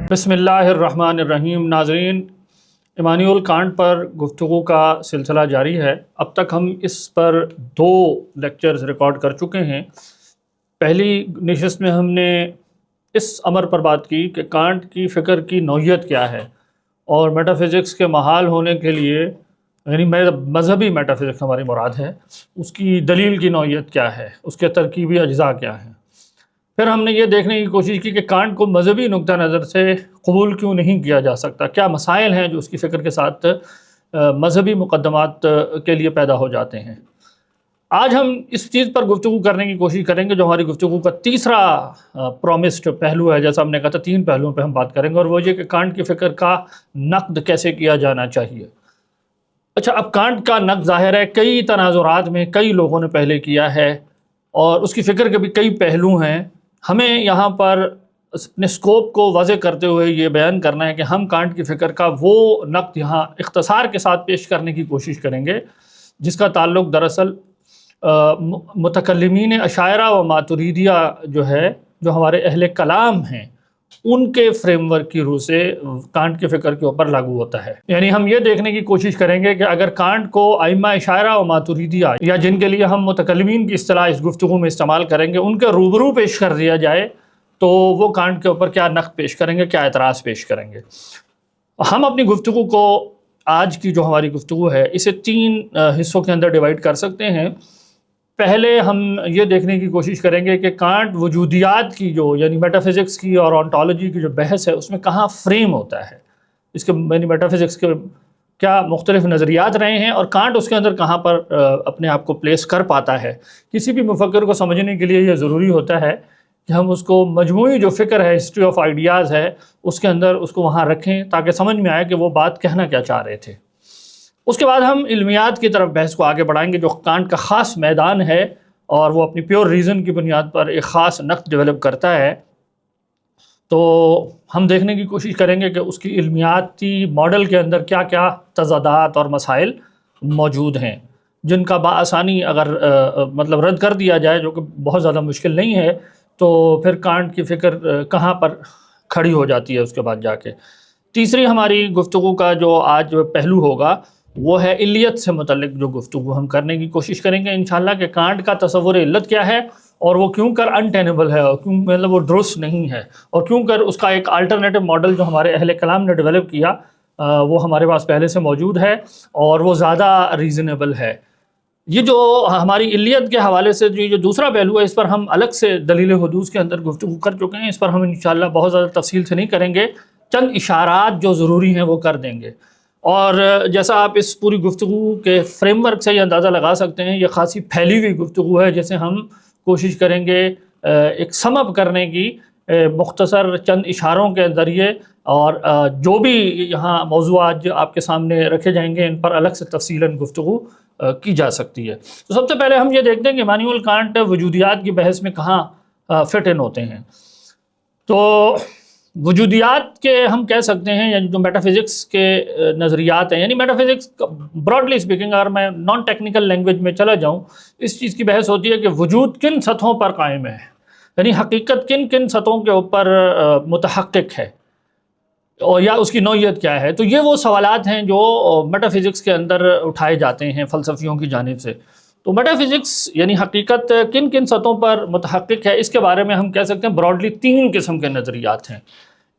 بسم اللہ الرحمن الرحیم۔ ناظرین، ایمانوئل کانٹ پر گفتگو کا سلسلہ جاری ہے۔ اب تک ہم اس پر 2 لیکچرز ریکارڈ کر چکے ہیں۔ پہلی نشست میں ہم نے اس امر پر بات کی کہ کانٹ کی فکر کی نوعیت کیا ہے اور میٹا فزکس کے محال ہونے کے لیے، یعنی مذہبی میٹا فزکس ہماری مراد ہے، اس کی دلیل کی نوعیت کیا ہے، اس کے ترکیبی اجزاء کیا ہیں۔ پھر ہم نے یہ دیکھنے کی کوشش کی کہ کانٹ کو مذہبی نقطہ نظر سے قبول کیوں نہیں کیا جا سکتا، کیا مسائل ہیں جو اس کی فکر کے ساتھ مذہبی مقدمات کے لیے پیدا ہو جاتے ہیں۔ آج ہم اس چیز پر گفتگو کرنے کی کوشش کریں گے جو ہماری گفتگو کا تیسرا پرومسڈ پہلو ہے۔ جیسا ہم نے کہا تھا 3 پہلوؤں پہ ہم بات کریں گے، اور وہ یہ کہ کانٹ کی فکر کا نقد کیسے کیا جانا چاہیے۔ اچھا، اب کانٹ کا نقد ظاہر ہے کئی تناظرات میں کئی لوگوں نے پہلے کیا ہے، اور اس کی فکر کے بھی کئی پہلو ہیں۔ ہمیں یہاں پر اپنے سکوپ کو واضح کرتے ہوئے یہ بیان کرنا ہے کہ ہم کانٹ کی فکر کا وہ نقد یہاں اختصار کے ساتھ پیش کرنے کی کوشش کریں گے جس کا تعلق دراصل متکلمین اشاعرہ و ماتریدیہ جو ہے، جو ہمارے اہل کلام ہیں، ان کے فریم ورک کی روح سے کانٹ کی فکر کے اوپر لاگو ہوتا ہے۔ یعنی ہم یہ دیکھنے کی کوشش کریں گے کہ اگر کانٹ کو ائمہ اشاعرہ و ماتریدیہ، یا جن کے لیے ہم متکلمین کی اصطلاح اس گفتگو میں استعمال کریں گے، ان کے روبرو پیش کر دیا جائے تو وہ کانٹ کے اوپر کیا نقد پیش کریں گے، کیا اعتراض پیش کریں گے۔ ہم اپنی گفتگو کو، آج کی جو ہماری گفتگو ہے، اسے 3 حصوں کے اندر ڈیوائیڈ کر سکتے ہیں۔ پہلے ہم یہ دیکھنے کی کوشش کریں گے کہ کانٹ وجودیات کی جو، یعنی میٹا فزکس کی اور آنٹولوجی کی جو بحث ہے، اس میں کہاں فریم ہوتا ہے، اس کے یعنی میٹا فزکس کے کیا مختلف نظریات رہے ہیں اور کانٹ اس کے اندر کہاں پر اپنے آپ کو پلیس کر پاتا ہے۔ کسی بھی مفکر کو سمجھنے کے لیے یہ ضروری ہوتا ہے کہ ہم اس کو مجموعی جو فکر ہے، ہسٹری آف آئیڈیاز ہے، اس کے اندر اس کو وہاں رکھیں تاکہ سمجھ میں آئے کہ وہ بات کہنا کیا چاہ رہے تھے۔ اس کے بعد ہم علمیات کی طرف بحث کو آگے بڑھائیں گے جو کانٹ کا خاص میدان ہے، اور وہ اپنی پیور ریزن کی بنیاد پر ایک خاص نقد ڈیولپ کرتا ہے۔ تو ہم دیکھنے کی کوشش کریں گے کہ اس کی علمیاتی ماڈل کے اندر کیا کیا تضادات اور مسائل موجود ہیں جن کا بآسانی اگر مطلب رد کر دیا جائے، جو کہ بہت زیادہ مشکل نہیں ہے، تو پھر کانٹ کی فکر کہاں پر کھڑی ہو جاتی ہے اس کے بعد جا کے۔ تیسری ہماری گفتگو کا جو آج پہلو ہوگا وہ ہے علیت سے متعلق جو گفتگو ہم کرنے کی کوشش کریں گے انشاءاللہ، کہ کانٹ کا تصور علت کیا ہے اور وہ کیوں کر انٹینیبل ہے، اور کیوں مطلب وہ درست نہیں ہے، اور کیوں کر اس کا ایک الٹرنیٹو ماڈل جو ہمارے اہل کلام نے ڈیولپ کیا وہ ہمارے پاس پہلے سے موجود ہے اور وہ زیادہ ریزنیبل ہے۔ یہ جو ہماری علیت کے حوالے سے جو دوسرا پہلو ہے، اس پر ہم الگ سے دلیل حدوث کے اندر گفتگو کر چکے ہیں، اس پر ہم انشاءاللہ بہت زیادہ تفصیل سے نہیں کریں گے، چند اشارات جو ضروری ہیں وہ کر دیں گے۔ اور جیسا آپ اس پوری گفتگو کے فریم ورک سے یہ اندازہ لگا سکتے ہیں، یہ خاصی پھیلی ہوئی گفتگو ہے جیسے ہم کوشش کریں گے ایک سم اپ کرنے کی مختصر چند اشاروں کے ذریعے، اور جو بھی یہاں موضوعات جو آپ کے سامنے رکھے جائیں گے ان پر الگ سے تفصیلاً گفتگو کی جا سکتی ہے۔ تو سب سے پہلے ہم یہ دیکھتے ہیں کہ ایمانوئل کانٹ وجودیات کی بحث میں کہاں فٹ ان ہوتے ہیں۔ تو وجودیات کے ہم کہہ سکتے ہیں، یعنی جو میٹا فزکس کے نظریات ہیں، یعنی میٹا فزکس براڈلی اسپیکنگ، اگر میں نان ٹیکنیکل لینگویج میں چلا جاؤں، اس چیز کی بحث ہوتی ہے کہ وجود کن سطحوں پر قائم ہے، یعنی حقیقت کن کن سطحوں کے اوپر متحقق ہے، اور یا اس کی نوعیت کیا ہے۔ تو یہ وہ سوالات ہیں جو میٹا فزکس کے اندر اٹھائے جاتے ہیں فلسفیوں کی جانب سے۔ تو میٹا فزکس یعنی حقیقت کن کن سطحوں پر متحقق ہے، اس کے بارے میں ہم کہہ سکتے ہیں براڈلی 3 قسم کے نظریات ہیں۔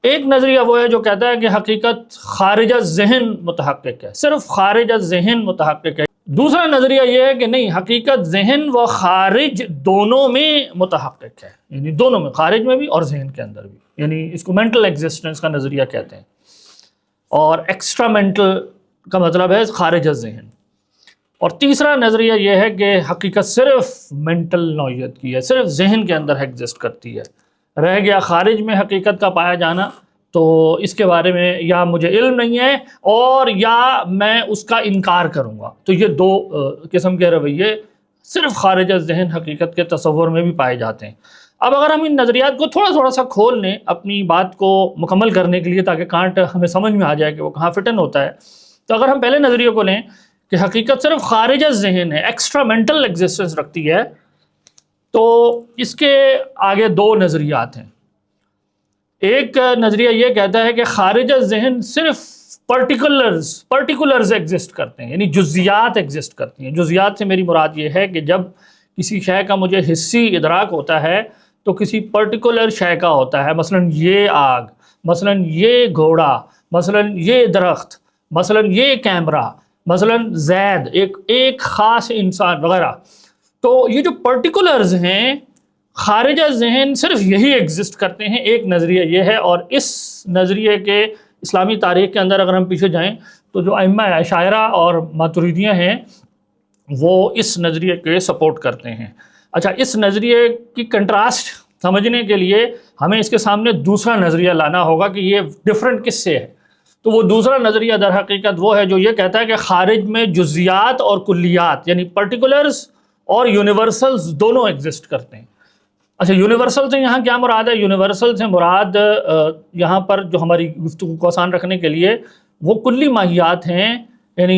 ایک نظریہ وہ ہے جو کہتا ہے کہ حقیقت خارج از ذہن متحقق ہے، صرف خارج از ذہن متحقق ہے۔ دوسرا نظریہ یہ ہے کہ نہیں، حقیقت ذہن و خارج دونوں میں متحقق ہے، یعنی دونوں میں، خارج میں بھی اور ذہن کے اندر بھی، یعنی اس کو مینٹل ایگزسٹنس کا نظریہ کہتے ہیں، اور ایکسٹرا مینٹل کا مطلب ہے خارج از ذہن۔ اور تیسرا نظریہ یہ ہے کہ حقیقت صرف مینٹل نوعیت کی ہے، صرف ذہن کے اندر ایگزسٹ کرتی ہے، رہ گیا خارج میں حقیقت کا پایا جانا تو اس کے بارے میں یا مجھے علم نہیں ہے اور یا میں اس کا انکار کروں گا۔ تو یہ 2 قسم کے رویے صرف خارج از ذہن حقیقت کے تصور میں بھی پائے جاتے ہیں۔ اب اگر ہم ان نظریات کو تھوڑا سا کھول لیں اپنی بات کو مکمل کرنے کے لیے، تاکہ کانٹ ہمیں سمجھ میں آ جائے کہ وہ کہاں فٹ ان ہوتا ہے، تو اگر ہم پہلے نظریے کو لیں کہ حقیقت صرف خارج از ذہن ہے، ایکسٹرا مینٹل ایگزسٹنس رکھتی ہے، تو اس کے آگے 2 نظریات ہیں۔ ایک نظریہ یہ کہتا ہے کہ خارج ذہن صرف پرٹیکولرز ایگزسٹ کرتے ہیں، یعنی جزیات ایگزسٹ کرتی ہیں۔ جزیات سے میری مراد یہ ہے کہ جب کسی شے کا مجھے حصی ادراک ہوتا ہے تو کسی پرٹیکولر شے کا ہوتا ہے، مثلا یہ آگ، مثلا یہ گھوڑا، مثلا یہ درخت، مثلا یہ کیمرہ، مثلا زید، ایک خاص انسان وغیرہ۔ تو یہ جو پرٹیکولرز ہیں خارج ذہن صرف یہی ایگزسٹ کرتے ہیں، ایک نظریہ یہ ہے۔ اور اس نظریے کے اسلامی تاریخ کے اندر اگر ہم پیچھے جائیں تو جو ائمہ عشائرہ اور ماتریدیہ ہیں وہ اس نظریے کے سپورٹ کرتے ہیں۔ اچھا، اس نظریے کی کنٹراسٹ سمجھنے کے لیے ہمیں اس کے سامنے دوسرا نظریہ لانا ہوگا کہ یہ ڈفرینٹ کس سے ہے۔ تو وہ دوسرا نظریہ در حقیقت وہ ہے جو یہ کہتا ہے کہ خارج میں جزیات اور کلیات یعنی پرٹیکولرز اور یونیورسلز دونوں ایگزسٹ کرتے ہیں۔ اچھا، یونیورسل سے یہاں کیا مراد ہے؟ یونیورسل سے مراد یہاں پر جو ہماری گفتگو کو آسان رکھنے کے لیے وہ کلی ماہیات ہیں، یعنی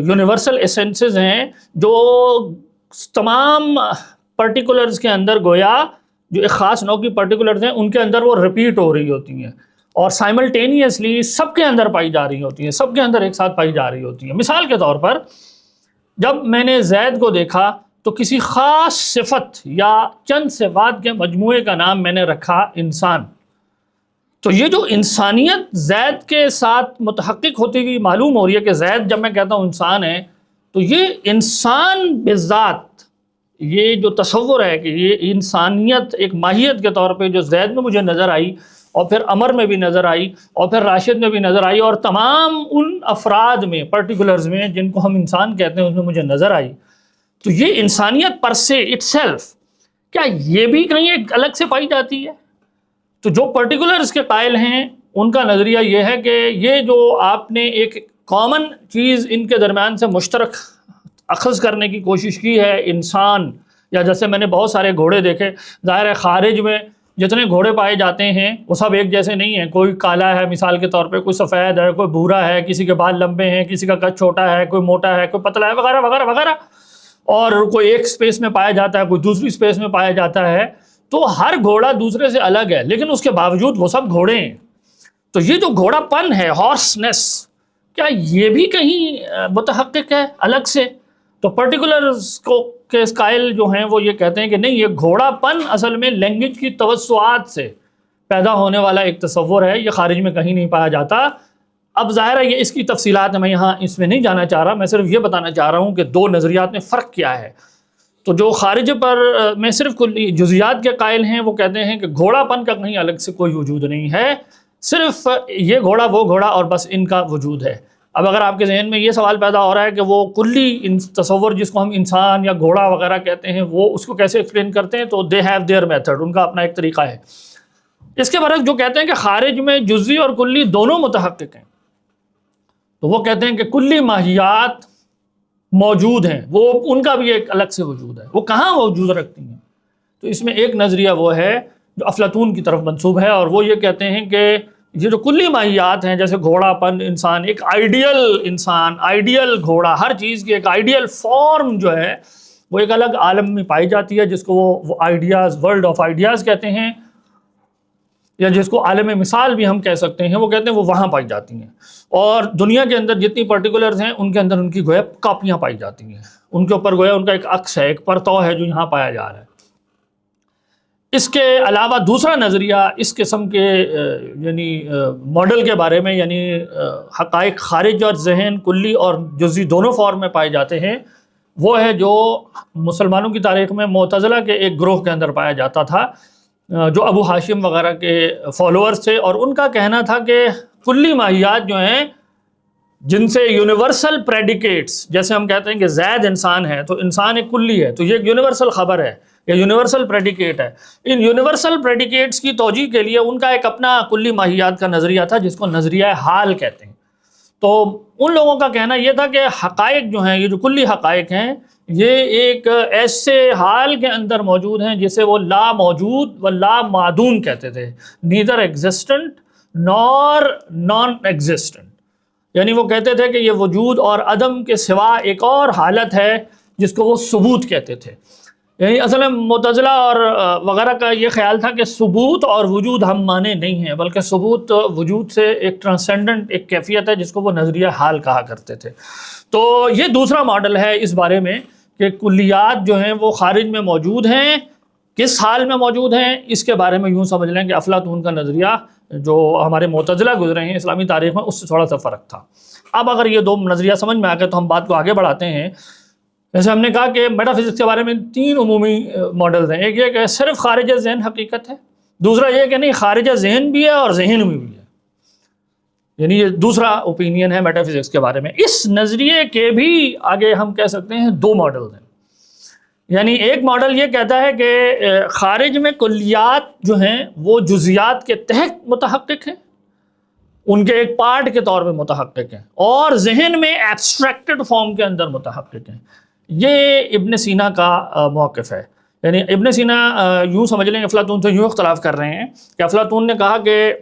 یونیورسل ایسنسز ہیں جو تمام پرٹیکولرز کے اندر گویا جو ایک خاص نوع کی پرٹیکولرز ہیں ان کے اندر وہ ریپیٹ ہو رہی ہوتی ہیں اور سائملٹینیسلی سب کے اندر پائی جا رہی ہوتی ہیں، سب کے اندر ایک ساتھ پائی جا رہی ہوتی ہیں۔ مثال کے طور پر جب میں نے زید کو دیکھا تو کسی خاص صفت یا چند صفات کے مجموعے کا نام میں نے رکھا انسان۔ تو یہ جو انسانیت زید کے ساتھ متحقق ہوتی ہوئی معلوم ہو رہی ہے کہ زید جب میں کہتا ہوں انسان ہے تو یہ انسان بذات، یہ جو تصور ہے کہ یہ انسانیت ایک ماہیت کے طور پہ جو زید میں مجھے نظر آئی اور پھر عمر میں بھی نظر آئی اور پھر راشد میں بھی نظر آئی اور تمام ان افراد میں پرٹیکولرز میں جن کو ہم انسان کہتے ہیں اس میں مجھے نظر آئی، تو یہ انسانیت پر سے اٹ سیلف کیا یہ بھی کہیں ایک الگ سے پائی جاتی ہے؟ تو جو پرٹیکولرز کے قائل ہیں ان کا نظریہ یہ ہے کہ یہ جو آپ نے ایک کامن چیز ان کے درمیان سے مشترک اخذ کرنے کی کوشش کی ہے، انسان، یا جیسے میں نے بہت سارے گھوڑے دیکھے، ظاہر ہے خارج میں جتنے گھوڑے پائے جاتے ہیں وہ سب ایک جیسے نہیں ہیں، کوئی کالا ہے مثال کے طور پہ، کوئی سفید ہے، کوئی بھورا ہے، کسی کے بال لمبے ہیں، کسی کا قد چھوٹا ہے، کوئی موٹا ہے، کوئی پتلا ہے، وغیرہ وغیرہ وغیرہ، اور کوئی ایک سپیس میں پایا جاتا ہے، کوئی دوسری سپیس میں پایا جاتا ہے۔ تو ہر گھوڑا دوسرے سے الگ ہے لیکن اس کے باوجود وہ سب گھوڑے ہیں۔ تو یہ جو گھوڑا پن ہے، ہارسنس، کیا یہ بھی کہیں متحقق ہے الگ سے؟ تو پرٹیکولرز کو کے قائل جو ہیں وہ یہ کہتے ہیں کہ نہیں، یہ گھوڑا پن اصل میں لینگویج کی توسعات سے پیدا ہونے والا ایک تصور ہے، یہ خارج میں کہیں نہیں پایا جاتا۔ اب ظاہر ہے یہ اس کی تفصیلات میں یہاں اس میں نہیں جانا چاہ رہا، میں صرف یہ بتانا چاہ رہا ہوں کہ دو نظریات میں فرق کیا ہے۔ تو جو خارج پر میں صرف جزیات کے قائل ہیں وہ کہتے ہیں کہ گھوڑا پن کا کہیں الگ سے کوئی وجود نہیں ہے، صرف یہ گھوڑا وہ گھوڑا اور بس ان کا وجود ہے۔ اب اگر آپ کے ذہن میں یہ سوال پیدا ہو رہا ہے کہ وہ کلی تصور جس کو ہم انسان یا گھوڑا وغیرہ کہتے ہیں وہ اس کو کیسے ایکسپلین کرتے ہیں، تو دے ہیو دیئر میتھڈ، ان کا اپنا ایک طریقہ ہے۔ اس کے برعکس جو کہتے ہیں کہ خارج میں جزوی اور کلی دونوں متحقق ہیں، تو وہ کہتے ہیں کہ کلی ماہیات موجود ہیں، وہ ان کا بھی ایک الگ سے وجود ہے، وہ کہاں وجود رکھتی ہیں؟ تو اس میں ایک نظریہ وہ ہے جو افلاطون کی طرف منسوب ہے، اور وہ یہ کہتے ہیں کہ یہ جو کلی ماہیات ہیں جیسے گھوڑا پن، انسان، ایک آئیڈیل انسان، آئیڈیل گھوڑا، ہر چیز کی ایک آئیڈیل فارم جو ہے وہ ایک الگ عالم میں پائی جاتی ہے جس کو وہ آئیڈیاز، ورلڈ آف آئیڈیاز کہتے ہیں، یا جس کو عالم مثال بھی ہم کہہ سکتے ہیں۔ وہ کہتے ہیں وہ وہاں پائی جاتی ہیں، اور دنیا کے اندر جتنی پرٹیکولرز ہیں ان کے اندر ان کی گویا کاپیاں پائی جاتی ہیں، ان کے اوپر گویا ان کا ایک عکس ہے، ایک پرتو ہے جو یہاں پایا جا رہا ہے۔ اس کے علاوہ دوسرا نظریہ اس قسم کے یعنی ماڈل کے بارے میں، یعنی حقائق خارج اور ذہن کلی اور جزوی دونوں فارم میں پائے جاتے ہیں، وہ ہے جو مسلمانوں کی تاریخ میں معتزلہ کے ایک گروہ کے اندر پایا جاتا تھا جو ابو ہاشم وغیرہ کے فالوورز تھے، اور ان کا کہنا تھا کہ کلی ماہیات جو ہیں جن سے یونیورسل پریڈیکیٹس، جیسے ہم کہتے ہیں کہ زید انسان ہے تو انسان ایک کلی ہے، تو یہ ایک یونیورسل خبر ہے یا یونیورسل پریڈیکیٹ ہے۔ ان یونیورسل پریڈیکیٹس کی توجیہ کے لیے ان کا ایک اپنا کلی ماہیات کا نظریہ تھا جس کو نظریہ حال کہتے ہیں۔ تو ان لوگوں کا کہنا یہ تھا کہ حقائق جو ہیں، یہ جو کلی حقائق ہیں، یہ ایک ایسے حال کے اندر موجود ہیں جسے وہ لا موجود و لا معدوم کہتے تھے، نیدر ایگزسٹنٹ نور نان ایگزسٹنٹ، یعنی وہ کہتے تھے کہ یہ وجود اور عدم کے سوا ایک اور حالت ہے جس کو وہ ثبوت کہتے تھے۔ یعنی اصل میں معتزلہ اور وغیرہ کا یہ خیال تھا کہ ثبوت اور وجود ہم مانے نہیں ہیں، بلکہ ثبوت وجود سے ایک ٹرانسینڈنٹ ایک کیفیت ہے جس کو وہ نظریہ حال کہا کرتے تھے۔ تو یہ دوسرا ماڈل ہے اس بارے میں کہ کلیات جو ہیں وہ خارج میں موجود ہیں، کس حال میں موجود ہیں، اس کے بارے میں یوں سمجھ لیں کہ افلاطون کا نظریہ جو ہمارے معتزلہ گزرے ہیں اسلامی تاریخ میں اس سے تھوڑا سا فرق تھا۔ اب اگر یہ دو نظریہ سمجھ میں آ گئے تو ہم بات کو آگے بڑھاتے ہیں۔ جیسے ہم نے کہا کہ میٹا فزکس کے بارے میں 3 عمومی ماڈلز ہیں۔ ایک یہ کہ صرف خارج ذہن حقیقت ہے، دوسرا یہ کہ نہیں خارج ذہن بھی ہے اور ذہن میں بھی ہے، یعنی یہ دوسرا اوپینین ہے میٹا فزکس کے بارے میں۔ اس نظریے کے بھی آگے ہم کہہ سکتے ہیں 2 ماڈلز ہیں۔ یعنی ایک ماڈل یہ کہتا ہے کہ خارج میں کلیات جو ہیں وہ جزیات کے تحت متحقق ہیں، ان کے ایک پارٹ کے طور پہ متحقق ہیں، اور ذہن میں ایبسٹریکٹڈ فارم کے اندر متحقق ہیں۔ یہ ابن سینا کا موقف ہے۔ یعنی ابن سینا یوں سمجھ لیں افلاطون سے یوں اختلاف کر رہے ہیں کہ افلاطون نے کہا کہ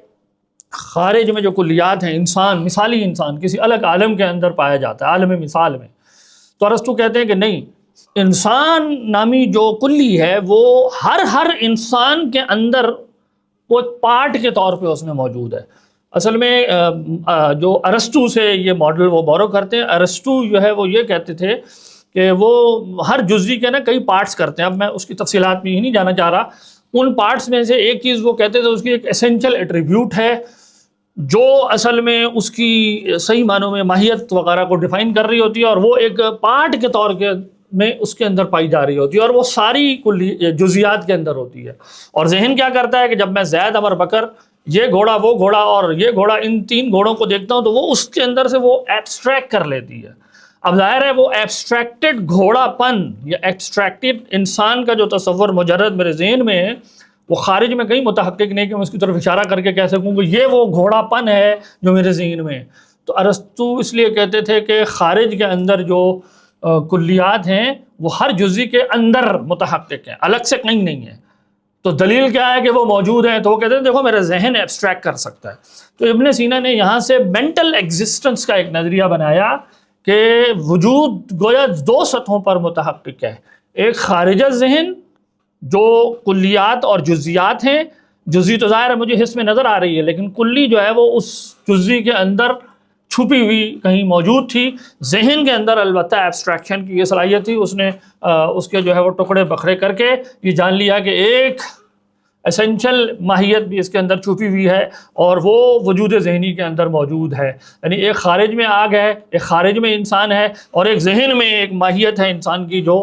خارج میں جو کلیات ہیں انسان، مثالی انسان کسی الگ عالم کے اندر پایا جاتا ہے، عالم مثال میں، تو ارسطو کہتے ہیں کہ نہیں، انسان نامی جو کلی ہے وہ ہر انسان کے اندر وہ پارٹ کے طور پہ اس میں موجود ہے۔ اصل میں جو ارسطو سے یہ ماڈل وہ بورو کرتے ہیں، ارسطو جو ہے وہ یہ کہتے تھے کہ وہ ہر جزوی کے نا کئی پارٹس کرتے ہیں۔ اب میں اس کی تفصیلات میں ہی نہیں جانا چاہ رہا۔ ان پارٹس میں سے ایک چیز وہ کہتے تھے اس کی ایک اسینشل ایٹریبیوٹ ہے جو اصل میں اس کی صحیح معنوں میں ماہیت وغیرہ کو ڈیفائن کر رہی ہوتی ہے، اور وہ ایک پارٹ کے طور میں اس کے اندر پائی جا رہی ہوتی ہے، اور وہ ساری جزیات کے اندر ہوتی ہے۔ اور ذہن کیا کرتا ہے کہ جب میں زید عمر بکر، یہ گھوڑا وہ گھوڑا اور یہ گھوڑا، ان 3 گھوڑوں کو دیکھتا ہوں تو وہ اس کے اندر سے وہ ایبسٹریکٹ کر لیتی ہے۔ اب ظاہر ہے وہ ایبسٹریکٹڈ گھوڑا پن یا ایبسٹریکٹڈ انسان کا جو تصور مجرد میرے ذہن میں ہے وہ خارج میں کہیں متحقق نہیں کہ میں اس کی طرف اشارہ کر کے کہہ سکوں کہ یہ وہ گھوڑا پن ہے جو میرے ذہن میں ہے۔ تو ارسطو اس لیے کہتے تھے کہ خارج کے اندر جو کلیات ہیں وہ ہر جزوی کے اندر متحقق ہیں، الگ سے کہیں نہیں ہے۔ تو دلیل کیا ہے کہ وہ موجود ہیں؟ تو وہ کہتے ہیں دیکھو میرا ذہن ایبسٹریکٹ کر سکتا ہے۔ تو ابن سینا نے یہاں سے مینٹل ایگزسٹنس کا ایک نظریہ بنایا کہ وجود گویا 2 سطحوں پر متحقق ہے، ایک خارج ذہن جو کلیات اور جزیات ہیں، جزوی تو ظاہر ہے مجھے حس میں نظر آ رہی ہے، لیکن کلی جو ہے وہ اس جزوی کے اندر چھپی ہوئی کہیں موجود تھی۔ ذہن کے اندر البتہ ایبسٹریکشن کی یہ صلاحیت تھی، اس نے اس کے جو ہے وہ ٹکڑے بکھرے کر کے یہ جان لیا کہ ایک اسینشل ماہیت بھی اس کے اندر چھپی ہوئی ہے اور وہ وجود ذہنی کے اندر موجود ہے۔ یعنی ایک خارج میں آگ ہے، ایک خارج میں انسان ہے، اور ایک ذہن میں ایک ماہیت ہے انسان کی جو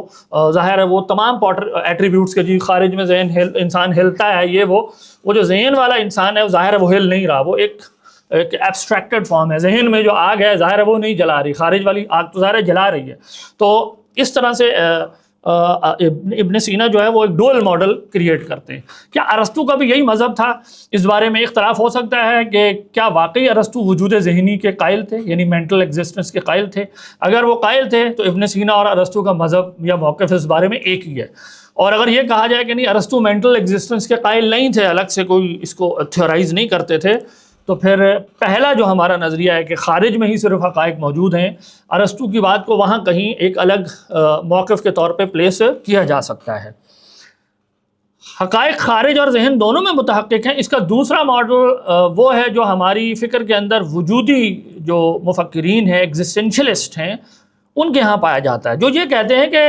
ظاہر ہے وہ تمام ایٹریبیوٹس کے، جی خارج میں ذہن انسان ہلتا ہے، یہ وہ جو ذہن والا انسان ہے ظاہر ہے وہ ہل نہیں رہا، وہ ایک ایبسٹریکٹڈ فارم ہے۔ ذہن میں جو آگ ہے ظاہر ہے وہ نہیں جلا رہی، خارج والی آگ تو ظاہر ہے جلا رہی ہے۔ تو اس طرح سے ابن سینا جو ہے وہ ایک ڈول ماڈل کریٹ کرتے ہیں۔ کیا ارسطو کا بھی یہی مذہب تھا؟ اس بارے میں اختلاف ہو سکتا ہے کہ کیا واقعی ارسطو وجود ذہنی کے قائل تھے، یعنی مینٹل ایگزسٹنس کے قائل تھے؟ اگر وہ قائل تھے تو ابن سینا اور ارسطو کا مذہب یا موقف اس بارے میں ایک ہی ہے۔ اور اگر یہ کہا جائے کہ نہیں ارسطو مینٹل ایگزسٹنس کے قائل نہیں تھے، الگ سے کوئی اس کو تھیورائز نہیں کرتے تھے، تو پھر پہلا جو ہمارا نظریہ ہے کہ خارج میں ہی صرف حقائق موجود ہیں، ارسطو کی بات کو وہاں کہیں ایک الگ موقف کے طور پہ پلیس کیا جا سکتا ہے۔ حقائق خارج اور ذہن دونوں میں متحقق ہیں۔ اس کا دوسرا ماڈل وہ ہے جو ہماری فکر کے اندر وجودی جو مفکرین ہیں، ایگزسٹینشلسٹ ہیں، ان کے ہاں پایا جاتا ہے، جو یہ کہتے ہیں کہ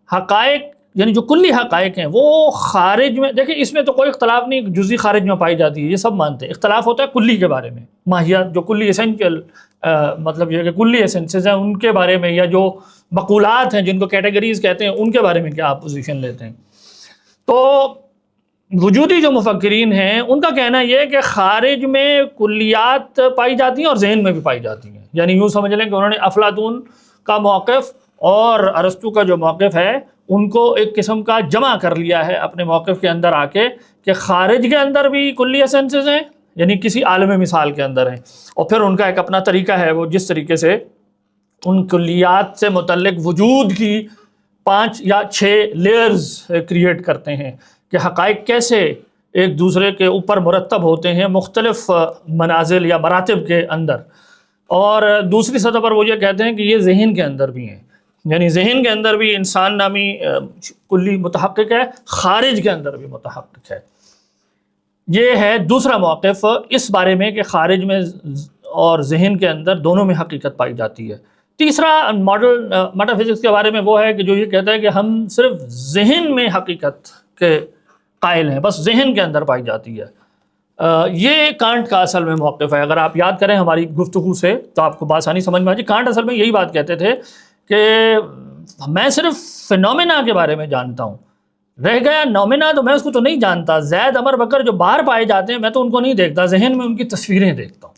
حقائق یعنی جو کلی حقائق ہیں وہ خارج میں، دیکھیں اس میں تو کوئی اختلاف نہیں، جزئی خارج میں پائی جاتی ہے، یہ سب مانتے ہیں۔ اختلاف ہوتا ہے کلی کے بارے میں، ماہیت جو کلی اسینشل مطلب یہ کہ کلی ایسنسز ہیں ان کے بارے میں، یا جو مقولات ہیں جن کو کیٹیگریز کہتے ہیں ان کے بارے میں کیا آپ پوزیشن لیتے ہیں۔ تو وجودی جو مفکرین ہیں ان کا کہنا یہ ہے کہ خارج میں کلیات پائی جاتی ہیں اور ذہن میں بھی پائی جاتی ہیں۔ یعنی یوں سمجھ لیں کہ انہوں نے افلاطون کا موقف اور ارسطو کا جو موقف ہے ان کو ایک قسم کا جمع کر لیا ہے اپنے موقف کے اندر آ کے، کہ خارج کے اندر بھی کلی ایسنسز ہیں، یعنی کسی عالم مثال کے اندر ہیں، اور پھر ان کا ایک اپنا طریقہ ہے، وہ جس طریقے سے ان کلیات سے متعلق وجود کی 5 یا 6 لیئرز کریٹ کرتے ہیں کہ حقائق کیسے ایک دوسرے کے اوپر مرتب ہوتے ہیں مختلف منازل یا مراتب کے اندر۔ اور دوسری سطح پر وہ یہ کہتے ہیں کہ یہ ذہن کے اندر بھی ہیں، یعنی ذہن کے اندر بھی انسان نامی کلی متحقق ہے، خارج کے اندر بھی متحقق ہے۔ یہ ہے دوسرا موقف اس بارے میں کہ خارج میں اور ذہن کے اندر دونوں میں حقیقت پائی جاتی ہے۔ تیسرا ماڈل میٹا فزکس کے بارے میں وہ ہے کہ جو یہ کہتا ہے کہ ہم صرف ذہن میں حقیقت کے قائل ہیں، بس ذہن کے اندر پائی جاتی ہے۔ یہ کانٹ کا اصل میں موقف ہے۔ اگر آپ یاد کریں ہماری گفتگو سے تو آپ کو بآسانی سمجھ میں آ جائے۔ کانٹ اصل میں یہی بات کہتے تھے کہ میں صرف فینومینا کے بارے میں جانتا ہوں، رہ گیا نومینا تو میں اس کو تو نہیں جانتا، زید عمر بکر جو باہر پائے جاتے ہیں میں تو ان کو نہیں دیکھتا، ذہن میں ان کی تصویریں دیکھتا ہوں۔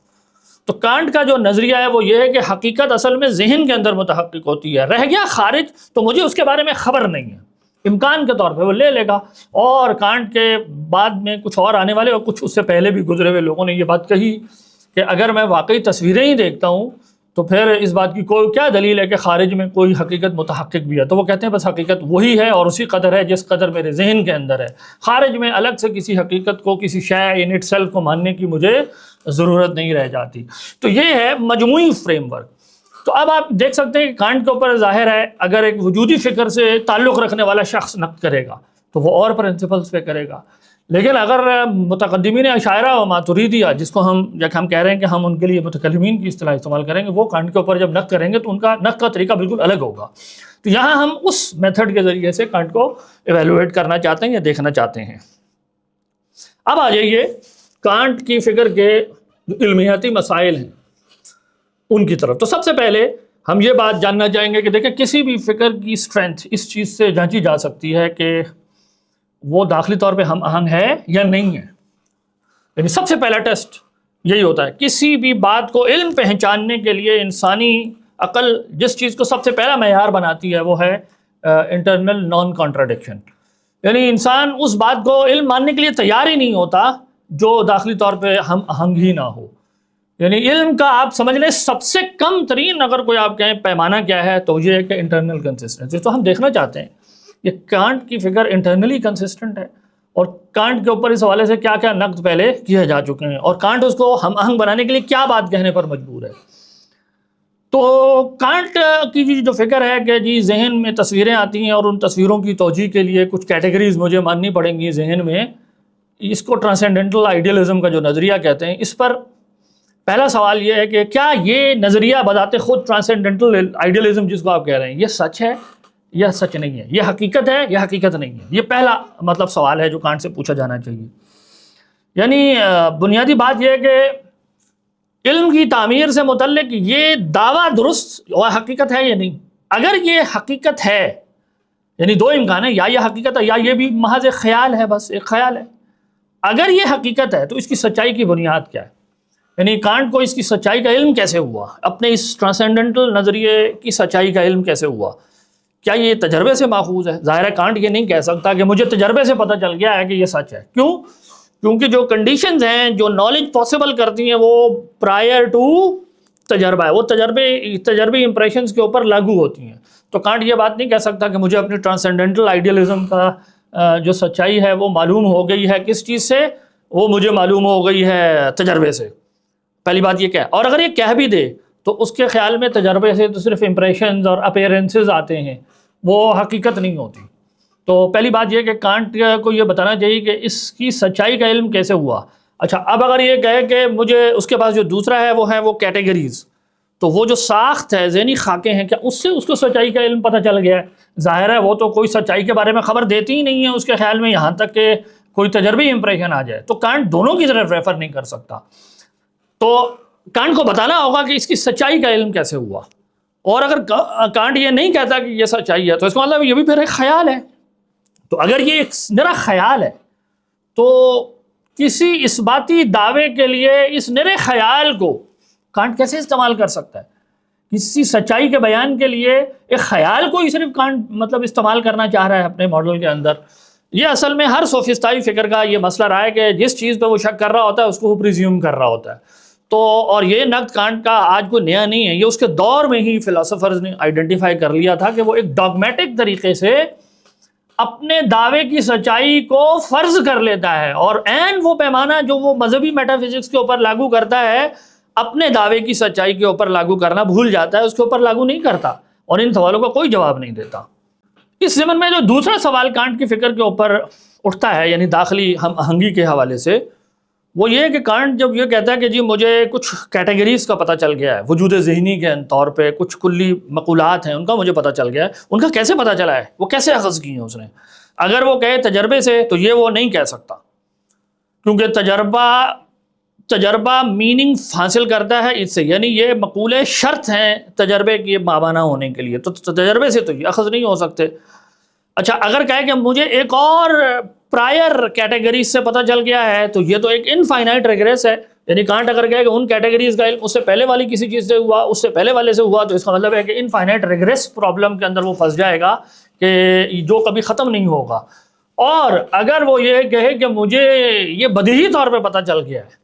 تو کانٹ کا جو نظریہ ہے وہ یہ ہے کہ حقیقت اصل میں ذہن کے اندر متحقق ہوتی ہے، رہ گیا خارج تو مجھے اس کے بارے میں خبر نہیں ہے، امکان کے طور پہ وہ لے لے گا۔ اور کانٹ کے بعد میں کچھ اور آنے والے اور کچھ اس سے پہلے بھی گزرے ہوئے لوگوں نے یہ بات کہی کہ اگر میں واقعی تصویریں ہی دیکھتا ہوں تو پھر اس بات کی کوئی کیا دلیل ہے کہ خارج میں کوئی حقیقت متحقق بھی ہے؟ تو وہ کہتے ہیں بس حقیقت وہی ہے اور اسی قدر ہے جس قدر میرے ذہن کے اندر ہے، خارج میں الگ سے کسی حقیقت کو، کسی شے ان اٹ سیلف کو ماننے کی مجھے ضرورت نہیں رہ جاتی۔ تو یہ ہے مجموعی فریم ورک۔ تو اب آپ دیکھ سکتے ہیں کہ کانٹ کے اوپر ظاہر ہے اگر ایک وجودی فکر سے تعلق رکھنے والا شخص نقد کرے گا تو وہ اور پرنسپلز پہ کرے گا، لیکن اگر متقدمین اشاعرہ و ماتریدیہ جس کو ہم کہہ رہے ہیں کہ ہم ان کے لیے متکلمین کی اصطلاح استعمال کریں گے، وہ کانٹ کے اوپر جب نقد کریں گے تو ان کا نقد کا طریقہ بالکل الگ ہوگا۔ تو یہاں ہم اس میتھڈ کے ذریعے سے کانٹ کو ایویلویٹ کرنا چاہتے ہیں یا دیکھنا چاہتے ہیں۔ اب آ جائیے کانٹ کی فکر کے جو علمیاتی مسائل ہیں ان کی طرف۔ تو سب سے پہلے ہم یہ بات جاننا چاہیں گے کہ دیکھیں کسی بھی فکر کی اسٹرینتھ اس چیز سے جانچی جا سکتی ہے کہ وہ داخلی طور پہ ہم آہنگ ہے یا نہیں ہے۔ یعنی سب سے پہلا ٹیسٹ یہی ہوتا ہے کسی بھی بات کو علم پہچاننے کے لیے۔ انسانی عقل جس چیز کو سب سے پہلا معیار بناتی ہے وہ ہے انٹرنل نان کانٹراڈکشن، یعنی انسان اس بات کو علم ماننے کے لیے تیار ہی نہیں ہوتا جو داخلی طور پہ ہم آہنگ ہی نہ ہو۔ یعنی علم کا آپ سمجھ لیں سب سے کم ترین اگر کوئی آپ کہیں پیمانہ کیا ہے تو یہ ہے کہ انٹرنل کنسسٹنسی۔ تو ہم دیکھنا چاہتے ہیں یہ کانٹ کی فگر انٹرنلی کنسسٹنٹ ہے، اور کانٹ کے اوپر اس حوالے سے کیا کیا نقد پہلے کیے جا چکے ہیں، اور کانٹ اس کو ہم آہنگ بنانے کے لیے کیا بات کہنے پر مجبور ہے۔ تو کانٹ کی جو فکر ہے کہ جی ذہن میں تصویریں آتی ہیں اور ان تصویروں کی توجیہ کے لیے کچھ کیٹیگریز مجھے ماننی پڑیں گی ذہن میں، اس کو ٹرانسینڈنٹل آئیڈیلزم کا جو نظریہ کہتے ہیں۔ اس پر پہلا سوال یہ ہے کہ کیا یہ نظریہ بذات خود ٹرانسینڈنٹل آئیڈیلزم جس کو آپ کہہ رہے ہیں یہ سچ ہے یا سچ نہیں ہے، یہ حقیقت ہے یا حقیقت نہیں ہے؟ یہ پہلا سوال ہے جو کانٹ سے پوچھا جانا چاہیے۔ یعنی بنیادی بات یہ ہے کہ علم کی تعمیر سے متعلق یہ دعویٰ درست اور حقیقت ہے یا نہیں۔ اگر یہ حقیقت ہے، یعنی دو امکان ہے، یا یہ حقیقت ہے یا یہ بھی محض ایک خیال ہے، بس ایک خیال ہے۔ اگر یہ حقیقت ہے تو اس کی سچائی کی بنیاد کیا ہے؟ یعنی کانٹ کو اس کی سچائی کا علم کیسے ہوا؟ اپنے اس ٹرانسینڈنٹل نظریے کی سچائی کا علم کیسے ہوا؟ کیا یہ تجربے سے ماخوذ ہے؟ ظاہر ہے کانٹ یہ نہیں کہہ سکتا کہ مجھے تجربے سے پتہ چل گیا ہے کہ یہ سچ ہے۔ کیوں؟ کیونکہ جو کنڈیشنز ہیں جو نالج پاسبل کرتی ہیں وہ پرائر ٹو تجربہ ہے، وہ تجربی امپریشنز کے اوپر لاگو ہوتی ہیں۔ تو کانٹ یہ بات نہیں کہہ سکتا کہ مجھے اپنی ٹرانسینڈنٹل آئیڈیلزم کا جو سچائی ہے وہ معلوم ہو گئی ہے کس چیز سے؟ وہ مجھے معلوم ہو گئی ہے تجربے سے۔ پہلی بات یہ کیا ہے، اور اگر یہ کہہ بھی دے تو اس کے خیال میں تجربے سے تو صرف امپریشنز اور اپیرنسز آتے ہیں، وہ حقیقت نہیں ہوتی۔ تو پہلی بات یہ کہ کانٹ کو یہ بتانا چاہیے کہ اس کی سچائی کا علم کیسے ہوا۔ اچھا، اب اگر یہ کہے کہ مجھے اس کے پاس جو دوسرا ہے وہ کیٹیگریز، تو وہ جو ساخت ہے، ذہنی خاکے ہیں، کیا اس سے اس کو سچائی کا علم پتہ چل گیا ہے؟ ظاہر ہے وہ تو کوئی سچائی کے بارے میں خبر دیتی ہی نہیں ہے اس کے خیال میں، یہاں تک کہ کوئی تجربی امپریشن آ جائے۔ تو کانٹ دونوں کی طرف ریفر نہیں کر سکتا۔ تو کانٹ کو بتانا ہوگا کہ اس کی سچائی کا علم کیسے ہوا، اور اگر کانٹ یہ نہیں کہتا کہ یہ سچائی ہے تو اس کا مطلب یہ بھی پھر ایک خیال ہے۔ تو اگر یہ ایک نرا خیال ہے تو کسی اثباتی دعوے کے لیے اس نرے خیال کو کانٹ کیسے استعمال کر سکتا ہے؟ کسی سچائی کے بیان کے لیے ایک خیال کو ہی صرف کانٹ استعمال کرنا چاہ رہا ہے اپنے ماڈل کے اندر۔ یہ اصل میں ہر سوفسطائی فکر کا یہ مسئلہ رہا ہے کہ جس چیز پہ وہ شک کر رہا ہوتا ہے اس کو وہ پریزیوم کر رہا ہوتا ہے۔ تو اور یہ نقد کانٹ کا آج کوئی نیا نہیں ہے، یہ اس کے دور میں ہی فلاسفرز نے آئیڈینٹیفائی کر لیا تھا کہ وہ ایک ڈاگمیٹک طریقے سے اپنے دعوے کی سچائی کو فرض کر لیتا ہے، اور عین وہ پیمانہ جو وہ مذہبی میٹا فزکس کے اوپر لاگو کرتا ہے اپنے دعوے کی سچائی کے اوپر لاگو کرنا بھول جاتا ہے، اس کے اوپر لاگو نہیں کرتا۔ اور ان سوالوں کا کوئی جواب نہیں دیتا۔ اس ضمن میں جو دوسرا سوال کانٹ کی فکر کے اوپر اٹھتا ہے، یعنی داخلی ہم آہنگی کے حوالے سے، وہ یہ ہے کہ کانٹ جب یہ کہتا ہے کہ جی مجھے کچھ کیٹیگریز کا پتہ چل گیا ہے، وجود ذہنی کے طور پہ کچھ کلی مقولات ہیں ان کا مجھے پتہ چل گیا ہے، ان کا کیسے پتہ چلا ہے، وہ کیسے اخذ کی ہیں اس نے؟ اگر وہ کہے تجربے سے تو یہ وہ نہیں کہہ سکتا، کیونکہ تجربہ میننگ حاصل کرتا ہے اس سے، یعنی یہ مقولے شرط ہیں تجربے کی مابینا ہونے کے لیے، تو تجربے سے تو یہ اخذ نہیں ہو سکتے۔ اچھا اگر کہے کہ مجھے ایک اور پرائر کیٹیگریز سے پتہ چل گیا ہے تو یہ تو ایک انفائنائٹ ریگریس ہے، یعنی کانٹ اگر کہے کہ ان کیٹیگریز کا علم اس سے پہلے والی کسی چیز سے ہوا، اس سے پہلے والے سے ہوا، تو اس کا مطلب ہے کہ انفائنائٹ ریگریس پرابلم کے اندر وہ پھنس جائے گا کہ جو کبھی ختم نہیں ہوگا۔ اور اگر وہ یہ کہے کہ مجھے یہ بدیہی طور پہ پتہ چل گیا ہے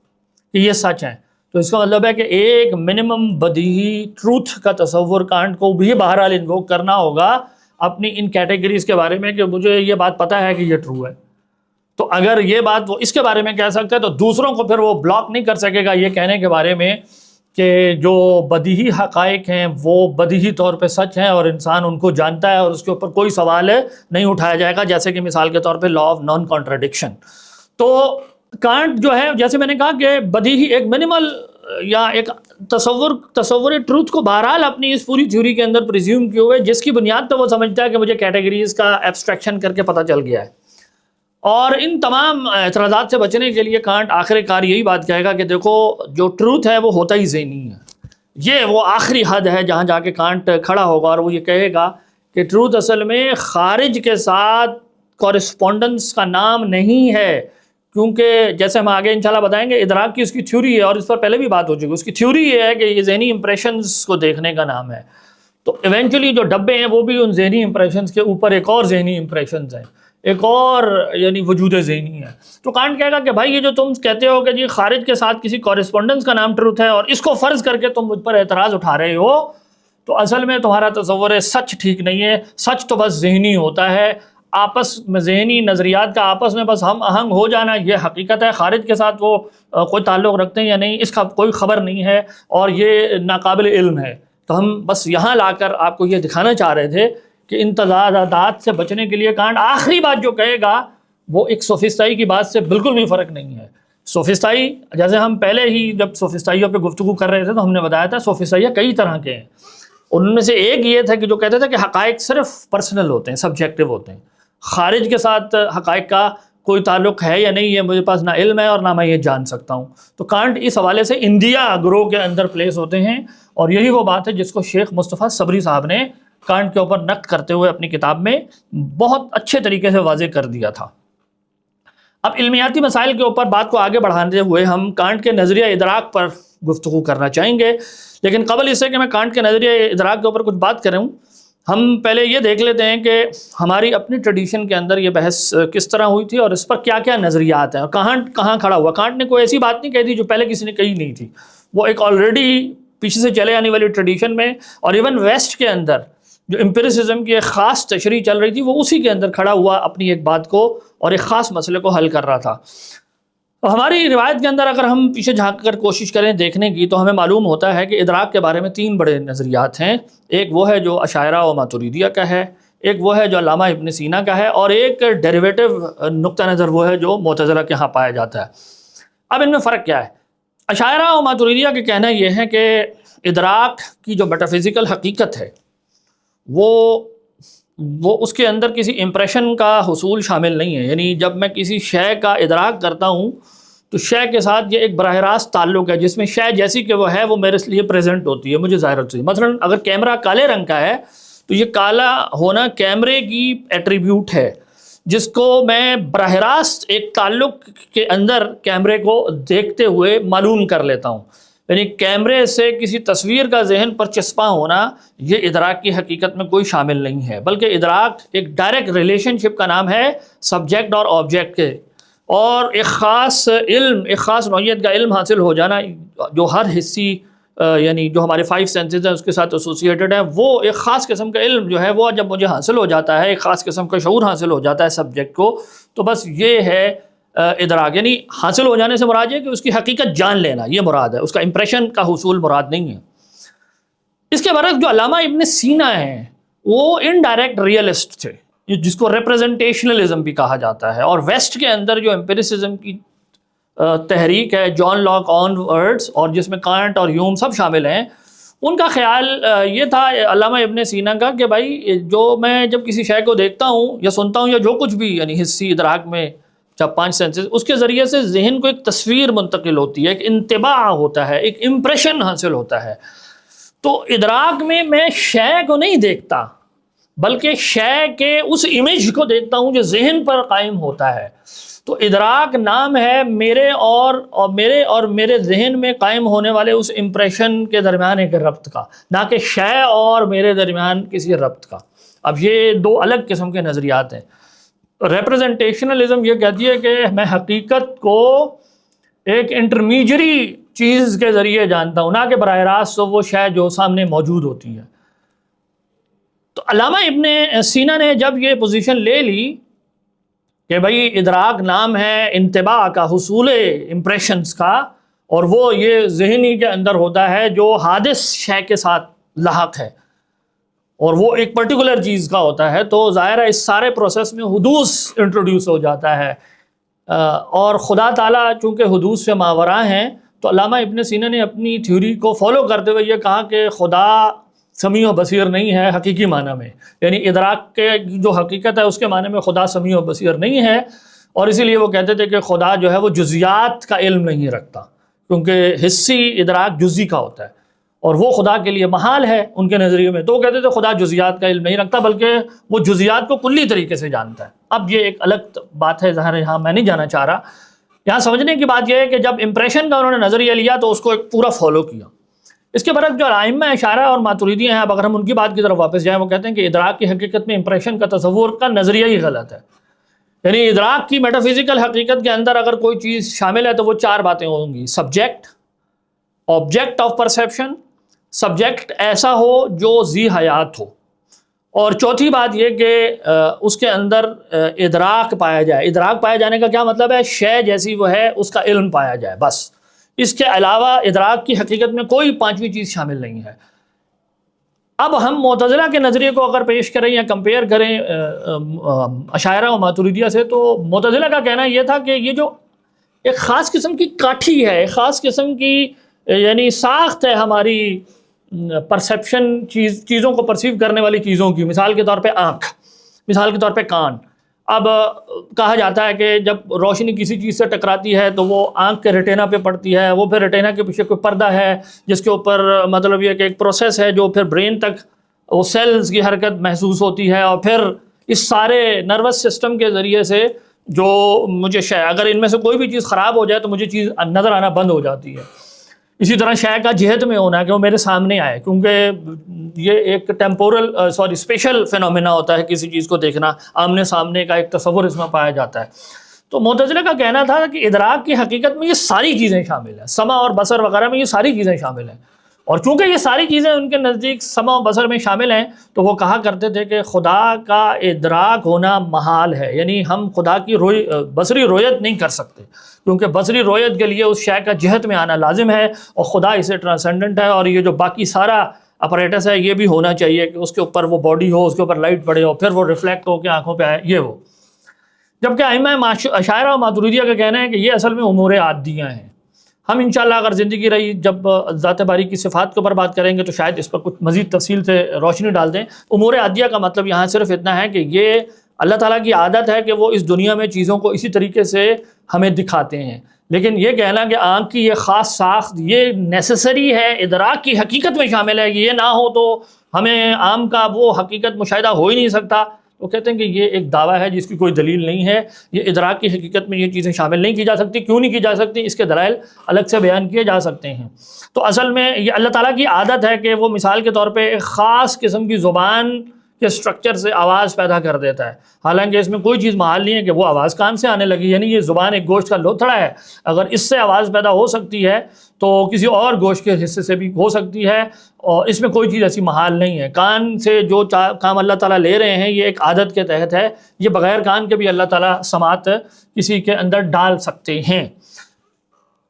کہ یہ سچ ہے، تو اس کا مطلب ہے کہ ایک منیمم بدیہی ٹروتھ کا تصور کانٹ کو بھی بہرحال انووک کرنا ہوگا اپنی ان کیٹیگریز کے بارے میں کہ مجھے یہ بات پتہ ہے کہ یہ ٹرو ہے۔ تو اگر یہ بات وہ اس کے بارے میں کہہ سکتا ہے تو دوسروں کو پھر وہ بلاک نہیں کر سکے گا یہ کہنے کے بارے میں کہ جو بدیہی حقائق ہیں وہ بدیہی طور پہ سچ ہیں اور انسان ان کو جانتا ہے اور اس کے اوپر کوئی سوال نہیں اٹھایا جائے گا، جیسے کہ مثال کے طور پہ لا آف نان کانٹراڈکشن۔ تو کانٹ جو ہے، جیسے میں نے کہا کہ بدیہی ایک منیمل یا ایک تصور ٹروتھ کو بہرحال اپنی اس پوری تھیوری کے اندر پریزیوم کیے ہوئے، جس کی بنیاد پہ وہ سمجھتا ہے کہ مجھے کیٹیگریز کا ایبسٹریکشن کر کے پتہ چل گیا ہے۔ اور ان تمام اعتراضات سے بچنے کے لیے کانٹ آخر کار یہی بات کہے گا کہ دیکھو جو ٹروتھ ہے وہ ہوتا ہی ذہنی ہے، یہ وہ آخری حد ہے جہاں جا کے کانٹ کھڑا ہوگا، اور وہ یہ کہے گا کہ ٹروتھ اصل میں خارج کے ساتھ کورسپونڈنس کا نام نہیں ہے، کیونکہ جیسے ہم آگے انشاءاللہ بتائیں گے ادراک کی اس کی تھیوری ہے، اور اس پر پہلے بھی بات ہو چکی، اس کی تھیوری یہ ہے کہ یہ ذہنی امپریشنز کو دیکھنے کا نام ہے۔ تو ایونچولی جو ڈبے ہیں وہ بھی ان ذہنی امپریشنز کے اوپر ایک اور ذہنی امپریشنز ہیں، ایک اور یعنی وجود ذہنی ہے۔ تو کانٹ کہے گا کہ بھائی یہ جو تم کہتے ہو کہ جی خارج کے ساتھ کسی کورسپونڈنس کا نام ٹروتھ ہے اور اس کو فرض کر کے تم مجھ پر اعتراض اٹھا رہے ہو، تو اصل میں تمہارا تصور سچ ٹھیک نہیں ہے، سچ تو بس ذہنی ہوتا ہے، آپس میں ذہنی نظریات کا آپس میں بس ہم آہنگ ہو جانا یہ حقیقت ہے، خارج کے ساتھ وہ کوئی تعلق رکھتے ہیں یا نہیں اس کا کوئی خبر نہیں ہے اور یہ ناقابل علم ہے۔ تو ہم بس یہاں لا کر آپ کو یہ دکھانا چاہ رہے تھے کہ ان تضادات سے بچنے کے لیے کانٹ آخری بات جو کہے گا وہ ایک سوفسٹائی کی بات سے بالکل بھی فرق نہیں ہے۔ سوفسٹائی، جیسے ہم پہلے ہی جب سوفسٹائیوں پہ گفتگو کر رہے تھے تو ہم نے بتایا تھا سوفسٹائیاں کئی طرح کے ہیں، ان میں سے ایک یہ تھا کہ جو کہتے تھے کہ حقائق صرف پرسنل ہوتے ہیں، سبجیکٹو ہوتے ہیں، خارج کے ساتھ حقائق کا کوئی تعلق ہے یا نہیں ہے مجھے پاس نہ علم ہے اور نہ میں یہ جان سکتا ہوں۔ تو کانٹ اس حوالے سے انڈیا گروہ کے اندر پلیس ہوتے ہیں، اور یہی وہ بات ہے جس کو شیخ مصطفیٰ صبری صاحب نے کانٹ کے اوپر نقد کرتے ہوئے اپنی کتاب میں بہت اچھے طریقے سے واضح کر دیا تھا۔ اب علمیاتی مسائل کے اوپر بات کو آگے بڑھاتے ہوئے ہم کانٹ کے نظریہ ادراک پر گفتگو کرنا چاہیں گے، لیکن قبل اس سے کہ میں کانٹ کے نظریہ ادراک کے اوپر کچھ بات کروں، ہم پہلے یہ دیکھ لیتے ہیں کہ ہماری اپنی ٹریڈیشن کے اندر یہ بحث کس طرح ہوئی تھی اور اس پر کیا کیا نظریات ہیں اور کہاں کھڑا ہوا۔ کانٹ نے کوئی ایسی بات نہیں کہی تھی جو پہلے کسی نے کہی نہیں تھی، وہ ایک آلریڈی پیچھے سے چلے آنے والی ٹریڈیشن میں، اور ایون ویسٹ کے اندر جو امپیریسزم کی ایک خاص تشریح چل رہی تھی وہ اسی کے اندر کھڑا ہوا اپنی ایک بات کو اور ایک خاص مسئلے کو حل کر رہا تھا۔ ہماری روایت کے اندر اگر ہم پیچھے جھانک کر کوشش کریں دیکھنے کی تو ہمیں معلوم ہوتا ہے کہ ادراک کے بارے میں 3 بڑے نظریات ہیں، ایک وہ ہے جو اشاعرہ و ماتریدیہ کا ہے، ایک وہ ہے جو علامہ ابن سینا کا ہے، اور ایک ڈیریویٹو نقطہ نظر وہ ہے جو معتزلہ کے ہاں پایا جاتا ہے۔ اب ان میں فرق کیا ہے؟ اشاعرہ و ماتریدیہ کے کہنا یہ ہے کہ ادراک کی جو میٹافزیکل حقیقت ہے وہ اس کے اندر کسی امپریشن کا حصول شامل نہیں ہے، یعنی جب میں کسی شے کا ادراک کرتا ہوں تو شے کے ساتھ یہ ایک براہ راست تعلق ہے جس میں شے جیسی کہ وہ ہے وہ میرے لیے پریزنٹ ہوتی ہے، مجھے ظاہر ہوتی ہے۔ مثلا اگر کیمرہ کالے رنگ کا ہے تو یہ کالا ہونا کیمرے کی ایٹریبیوٹ ہے جس کو میں براہ راست ایک تعلق کے اندر کیمرے کو دیکھتے ہوئے معلوم کر لیتا ہوں، یعنی کیمرے سے کسی تصویر کا ذہن پر چسپاں ہونا یہ ادراک کی حقیقت میں کوئی شامل نہیں ہے، بلکہ ادراک ایک ڈائریکٹ ریلیشن شپ کا نام ہے سبجیکٹ اور آبجیکٹ کے، اور ایک خاص علم، ایک خاص نوعیت کا علم حاصل ہو جانا جو ہر حصی یعنی جو ہمارے 5 سینسز ہیں اس کے ساتھ ایسوسیٹڈ ہے، وہ ایک خاص قسم کا علم جو ہے وہ جب مجھے حاصل ہو جاتا ہے، ایک خاص قسم کا شعور حاصل ہو جاتا ہے سبجیکٹ کو، تو بس یہ ہے ادراک، یعنی حاصل ہو جانے سے مراد ہے کہ اس کی حقیقت جان لینا، یہ مراد ہے، اس کا امپریشن کا حصول مراد نہیں ہے۔ اس کے برعکس جو علامہ ابن سینا ہیں وہ انڈائریکٹ ریئلسٹ تھے، جس کو ریپرزنٹیشنلزم بھی کہا جاتا ہے، اور ویسٹ کے اندر جو ایمپیریسزم کی تحریک ہے جان لاک آن ورڈز، اور جس میں کانٹ اور ہیوم سب شامل ہیں، ان کا خیال یہ تھا علامہ ابن سینا کا کہ بھائی جو میں جب کسی شے کو دیکھتا ہوں یا سنتا ہوں یا جو کچھ بھی یعنی حسی ادراک میں جب 5 سینسز، اس کے ذریعے سے ذہن کو ایک تصویر منتقل ہوتی ہے، ایک انطباع ہوتا ہے، ایک امپریشن حاصل ہوتا ہے۔ تو ادراک میں شے کو نہیں دیکھتا بلکہ شے کے اس امیج کو دیکھتا ہوں جو ذہن پر قائم ہوتا ہے۔ تو ادراک نام ہے میرے اور میرے ذہن میں قائم ہونے والے اس امپریشن کے درمیان ایک ربط کا، نہ کہ شے اور میرے درمیان کسی ربط کا۔ اب یہ دو الگ قسم کے نظریات ہیں۔ ریپرزنٹیشنلزم یہ کہتی ہے کہ میں حقیقت کو ایک انٹرمیڈیری چیز کے ذریعے جانتا ہوں، نہ کہ براہ راست وہ شے جو سامنے موجود ہوتی ہے۔ تو علامہ ابن سینا نے جب یہ پوزیشن لے لی کہ بھئی ادراک نام ہے انطباع کا، حصول امپریشنز کا، اور وہ یہ ذہنی کے اندر ہوتا ہے جو حادث شے کے ساتھ لاحق ہے، اور وہ ایک پرٹیکولر چیز کا ہوتا ہے، تو ظاہر ہے اس سارے پروسیس میں حدوث انٹروڈیوس ہو جاتا ہے، اور خدا تعالیٰ چونکہ حدوث سے ماوراء ہیں، تو علامہ ابن سینا نے اپنی تھیوری کو فالو کرتے ہوئے یہ کہا کہ خدا سمیع و بصیر نہیں ہے حقیقی معنی میں، یعنی ادراک کے جو حقیقت ہے اس کے معنی میں خدا سمیع و بصیر نہیں ہے، اور اسی لیے وہ کہتے تھے کہ خدا جو ہے وہ جزیات کا علم نہیں رکھتا، کیونکہ حسی ادراک جزی کا ہوتا ہے، اور وہ خدا کے لیے محال ہے ان کے نظریے میں۔ تو وہ کہتے تھے خدا جزیات کا علم نہیں رکھتا بلکہ وہ جزیات کو کلی طریقے سے جانتا ہے۔ اب یہ ایک الگ بات ہے، ظاہر یہاں میں نہیں جانا چاہ رہا۔ یہاں سمجھنے کی بات یہ ہے کہ جب امپریشن کا انہوں نے نظریہ لیا تو اس کو ایک پورا فالو کیا۔ اس کے برعکس جو ائمہ اشاعرہ اور ماتریدیہ ہیں، اب اگر ہم ان کی بات کی طرف واپس جائیں، وہ کہتے ہیں کہ ادراک کی حقیقت میں امپریشن کا تصور کا نظریہ ہی غلط ہے۔ یعنی ادراک کی میٹا فزیکل حقیقت کے اندر اگر کوئی چیز شامل ہے تو وہ 4 باتیں ہوں گی: subject, object of perception, subject ایسا ہو جو ذی حیات ہو، اور چوتھی بات یہ کہ اس کے اندر ادراک پایا جائے۔ ادراک پایا جانے کا کیا مطلب ہے؟ شے جیسی وہ ہے اس کا علم پایا جائے، بس۔ اس کے علاوہ ادراک کی حقیقت میں کوئی 5ویں چیز شامل نہیں ہے۔ اب ہم معتزلہ کے نظریے کو اگر پیش کریں یا کمپیئر کریں اشاعرہ و ماتریدیہ سے، تو معتزلہ کا کہنا یہ تھا کہ یہ جو ایک خاص قسم کی کاٹھی ہے، ایک خاص قسم کی یعنی ساخت ہے ہماری پرسیپشن، چیزوں کو پرسیو کرنے والی چیزوں کی، مثال کے طور پہ آنکھ، مثال کے طور پہ کان۔ اب کہا جاتا ہے کہ جب روشنی کسی چیز سے ٹکراتی ہے تو وہ آنکھ کے ریٹینا پہ پڑتی ہے، وہ پھر ریٹینا کے پیچھے کوئی پردہ ہے جس کے اوپر مطلب یہ کہ ایک پروسیس ہے جو پھر برین تک وہ سیلز کی حرکت محسوس ہوتی ہے، اور پھر اس سارے نروس سسٹم کے ذریعے سے جو مجھے اگر ان میں سے کوئی بھی چیز خراب ہو جائے تو مجھے چیز نظر آنا بند ہو جاتی ہے۔ اسی طرح شے کا جہت میں ہونا کہ وہ میرے سامنے آئے، کیونکہ یہ ایک اسپیشل فینومینا ہوتا ہے، کسی چیز کو دیکھنا، آمنے سامنے کا ایک تصور اس میں پایا جاتا ہے۔ تو معتزلہ کا کہنا تھا کہ ادراک کی حقیقت میں یہ ساری چیزیں شامل ہیں، سمع اور بصر وغیرہ میں یہ ساری چیزیں شامل ہیں، اور چونکہ یہ ساری چیزیں ان کے نزدیک سمع و بصر میں شامل ہیں، تو وہ کہا کرتے تھے کہ خدا کا ادراک ہونا محال ہے، یعنی ہم خدا کی بصری رویت نہیں کر سکتے، کیونکہ بصری رویت کے لیے اس شے کا جہت میں آنا لازم ہے، اور خدا اسے ٹرانسینڈنٹ ہے، اور یہ جو باقی سارا اپریٹس ہے یہ بھی ہونا چاہیے کہ اس کے اوپر وہ باڈی ہو، اس کے اوپر لائٹ پڑے ہو، پھر وہ ریفلیکٹ ہو کے آنکھوں پہ آئے، یہ ہو۔ جبکہ ائمہ اشاعرہ و ماتریدیہ کا کہنا ہے کہ یہ اصل میں امور عادیہ ہیں۔ ہم انشاءاللہ اگر زندگی رہی جب ذات باری کی صفات کے اوپر بات کریں گے تو شاید اس پر کچھ مزید تفصیل سے روشنی ڈال دیں۔ امور عادیہ کا مطلب یہاں صرف اتنا ہے کہ یہ اللہ تعالیٰ کی عادت ہے کہ وہ اس دنیا میں چیزوں کو اسی طریقے سے ہمیں دکھاتے ہیں، لیکن یہ کہنا کہ آنکھ کی یہ خاص ساخت یہ نیسیسری ہے، ادراک کی حقیقت میں شامل ہے، یہ نہ ہو تو ہمیں عام کا وہ حقیقت مشاہدہ ہو ہی نہیں سکتا۔ وہ کہتے ہیں کہ یہ ایک دعویٰ ہے جس کی کوئی دلیل نہیں ہے، یہ ادراک کی حقیقت میں یہ چیزیں شامل نہیں کی جا سکتی۔ کیوں نہیں کی جا سکتی؟ اس کے دلائل الگ سے بیان کیے جا سکتے ہیں۔ تو اصل میں یہ اللہ تعالیٰ کی عادت ہے کہ وہ مثال کے طور پہ ایک خاص قسم کی زبان کے سٹرکچر سے آواز پیدا کر دیتا ہے، حالانکہ اس میں کوئی چیز محال نہیں ہے کہ وہ آواز کان سے آنے لگی، یعنی یہ زبان ایک گوشت کا لوتھڑا ہے، اگر اس سے آواز پیدا ہو سکتی ہے تو کسی اور گوشت کے حصے سے بھی ہو سکتی ہے، اور اس میں کوئی چیز ایسی محال نہیں ہے۔ کان سے جو کام اللہ تعالیٰ لے رہے ہیں یہ ایک عادت کے تحت ہے، یہ بغیر کان کے بھی اللہ تعالیٰ سماعت کسی کے اندر ڈال سکتے ہیں،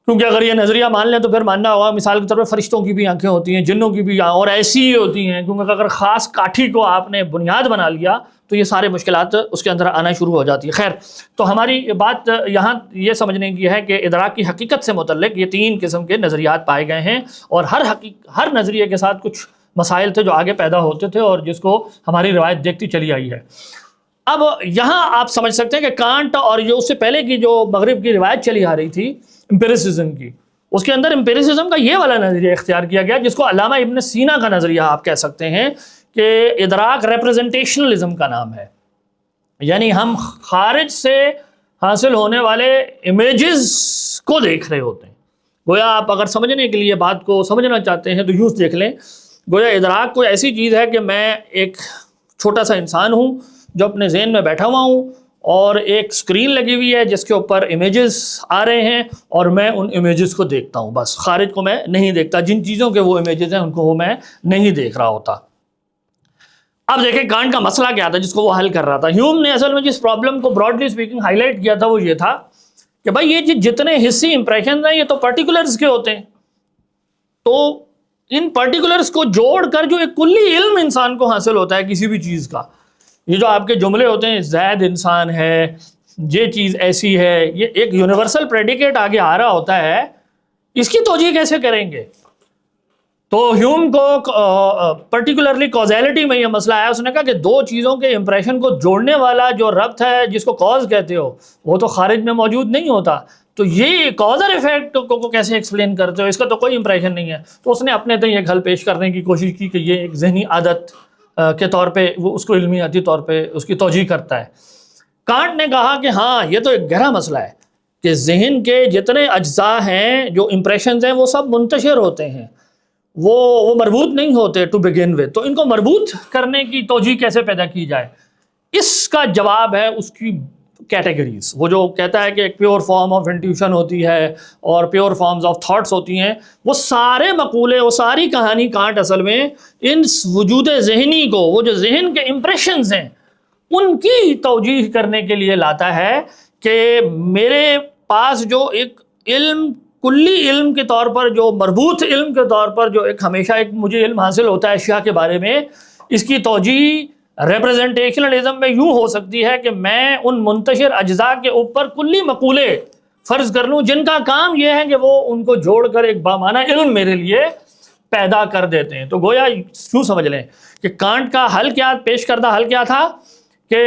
کیونکہ اگر یہ نظریہ مان لیں تو پھر ماننا ہوگا مثال کے طور پہ فرشتوں کی بھی آنکھیں ہوتی ہیں، جنوں کی بھی، اور ایسی ہی ہوتی ہیں، کیونکہ اگر خاص کاٹھی کو آپ نے بنیاد بنا لیا تو یہ سارے مشکلات اس کے اندر آنا شروع ہو جاتی ہے۔ خیر، تو ہماری بات یہاں یہ سمجھنے کی ہے کہ ادراک کی حقیقت سے متعلق یہ 3 قسم کے نظریات پائے گئے ہیں، اور ہر نظریے کے ساتھ کچھ مسائل تھے جو آگے پیدا ہوتے تھے اور جس کو ہماری روایت دیکھتی چلی آئی ہے۔ اب یہاں آپ سمجھ سکتے ہیں کہ کانٹ اور جو اس سے پہلے کی جو مغرب کی روایت چلی آ رہی تھی امپیریسزم کی، اس کے اندر امپیریسزم کا یہ والا نظریہ اختیار کیا گیا جس کو علامہ ابن سینا کا نظریہ آپ کہہ سکتے ہیں کہ ادراک ریپریزنٹیشنلزم کا نام ہے، یعنی ہم خارج سے حاصل ہونے والے امیجز کو دیکھ رہے ہوتے ہیں۔ گویا آپ اگر سمجھنے کے لیے بات کو سمجھنا چاہتے ہیں تو یوں دیکھ لیں، گویا ادراک کوئی ایسی چیز ہے کہ میں ایک چھوٹا سا انسان ہوں جو اپنے ذہن میں بیٹھا ہوا ہوں، اور ایک سکرین لگی ہوئی ہے جس کے اوپر امیجز آ رہے ہیں، اور میں ان امیجز کو دیکھتا ہوں، بس خارج کو میں نہیں دیکھتا، جن چیزوں کے وہ امیجز ہیں ان کو وہ میں نہیں دیکھ رہا ہوتا۔ اب دیکھیں کانٹ کا مسئلہ کیا تھا جس کو وہ حل کر رہا تھا۔ ہیوم نے اصل میں جس پرابلم کو براڈلی اسپیکنگ ہائی لائٹ کیا تھا وہ یہ تھا کہ بھائی یہ جتنے حصی امپریشنز ہیں یہ تو پرٹیکولرز کے ہوتے ہیں، تو ان پرٹیکولرز کو جوڑ کر جو ایک کلی علم انسان کو حاصل ہوتا ہے کسی بھی چیز کا، یہ جو آپ کے جملے ہوتے ہیں زید انسان ہے، یہ چیز ایسی ہے، یہ ایک یونیورسل پریڈیکیٹ آگے آ رہا ہوتا ہے، اس کی توجیہ کیسے کریں گے؟ تو ہیوم کو پرٹیکولرلی کازیلٹی میں یہ مسئلہ آیا، اس نے کہا کہ 2 چیزوں کے امپریشن کو جوڑنے والا جو ربط ہے جس کو کاز کہتے ہو وہ تو خارج میں موجود نہیں ہوتا، تو یہ کازل ایفیکٹ کو کیسے ایکسپلین کرتے ہو، اس کا تو کوئی امپریشن نہیں ہے۔ تو اس نے اپنے تئیں ایک حل پیش کرنے کی کوشش کی کہ یہ ایک ذہنی عادت کے طور پہ وہ اس کو علمیاتی طور پہ اس کی توجیہ کرتا ہے۔ کانٹ نے کہا کہ ہاں یہ تو ایک گہرا مسئلہ ہے کہ ذہن کے جتنے اجزاء ہیں جو امپریشنز ہیں وہ سب منتشر ہوتے ہیں، وہ مربوط نہیں ہوتے ٹو بگن ود، تو ان کو مربوط کرنے کی توجیہ کیسے پیدا کی جائے؟ اس کا جواب ہے اس کی کیٹیگریز، وہ جو کہتا ہے کہ ایک پیور فارم آف انٹیوشن ہوتی ہے اور پیور فارمز آف تھاٹس ہوتی ہیں، وہ سارے مقولے، وہ ساری کہانی کانٹ اصل میں ان وجود ذہنی کو، وہ جو ذہن کے امپریشنز ہیں ان کی توجیہ کرنے کے لیے لاتا ہے کہ میرے پاس جو ایک علم، کلی علم کے طور پر، جو مربوط علم کے طور پر جو ایک ہمیشہ ایک مجھے علم حاصل ہوتا ہے اشیاء کے بارے میں، اس کی توجیہ ریپریزنٹیشنلزم میں یوں ہو سکتی ہے کہ میں ان منتشر اجزاء کے اوپر کلی مقولے فرض کر لوں جن کا کام یہ ہے کہ وہ ان کو جوڑ کر ایک بامعنی علم میرے لیے پیدا کر دیتے ہیں۔ تو گویا یوں سمجھ لیں کہ کانٹ کا حل کیا، پیش کردہ حل کیا تھا کہ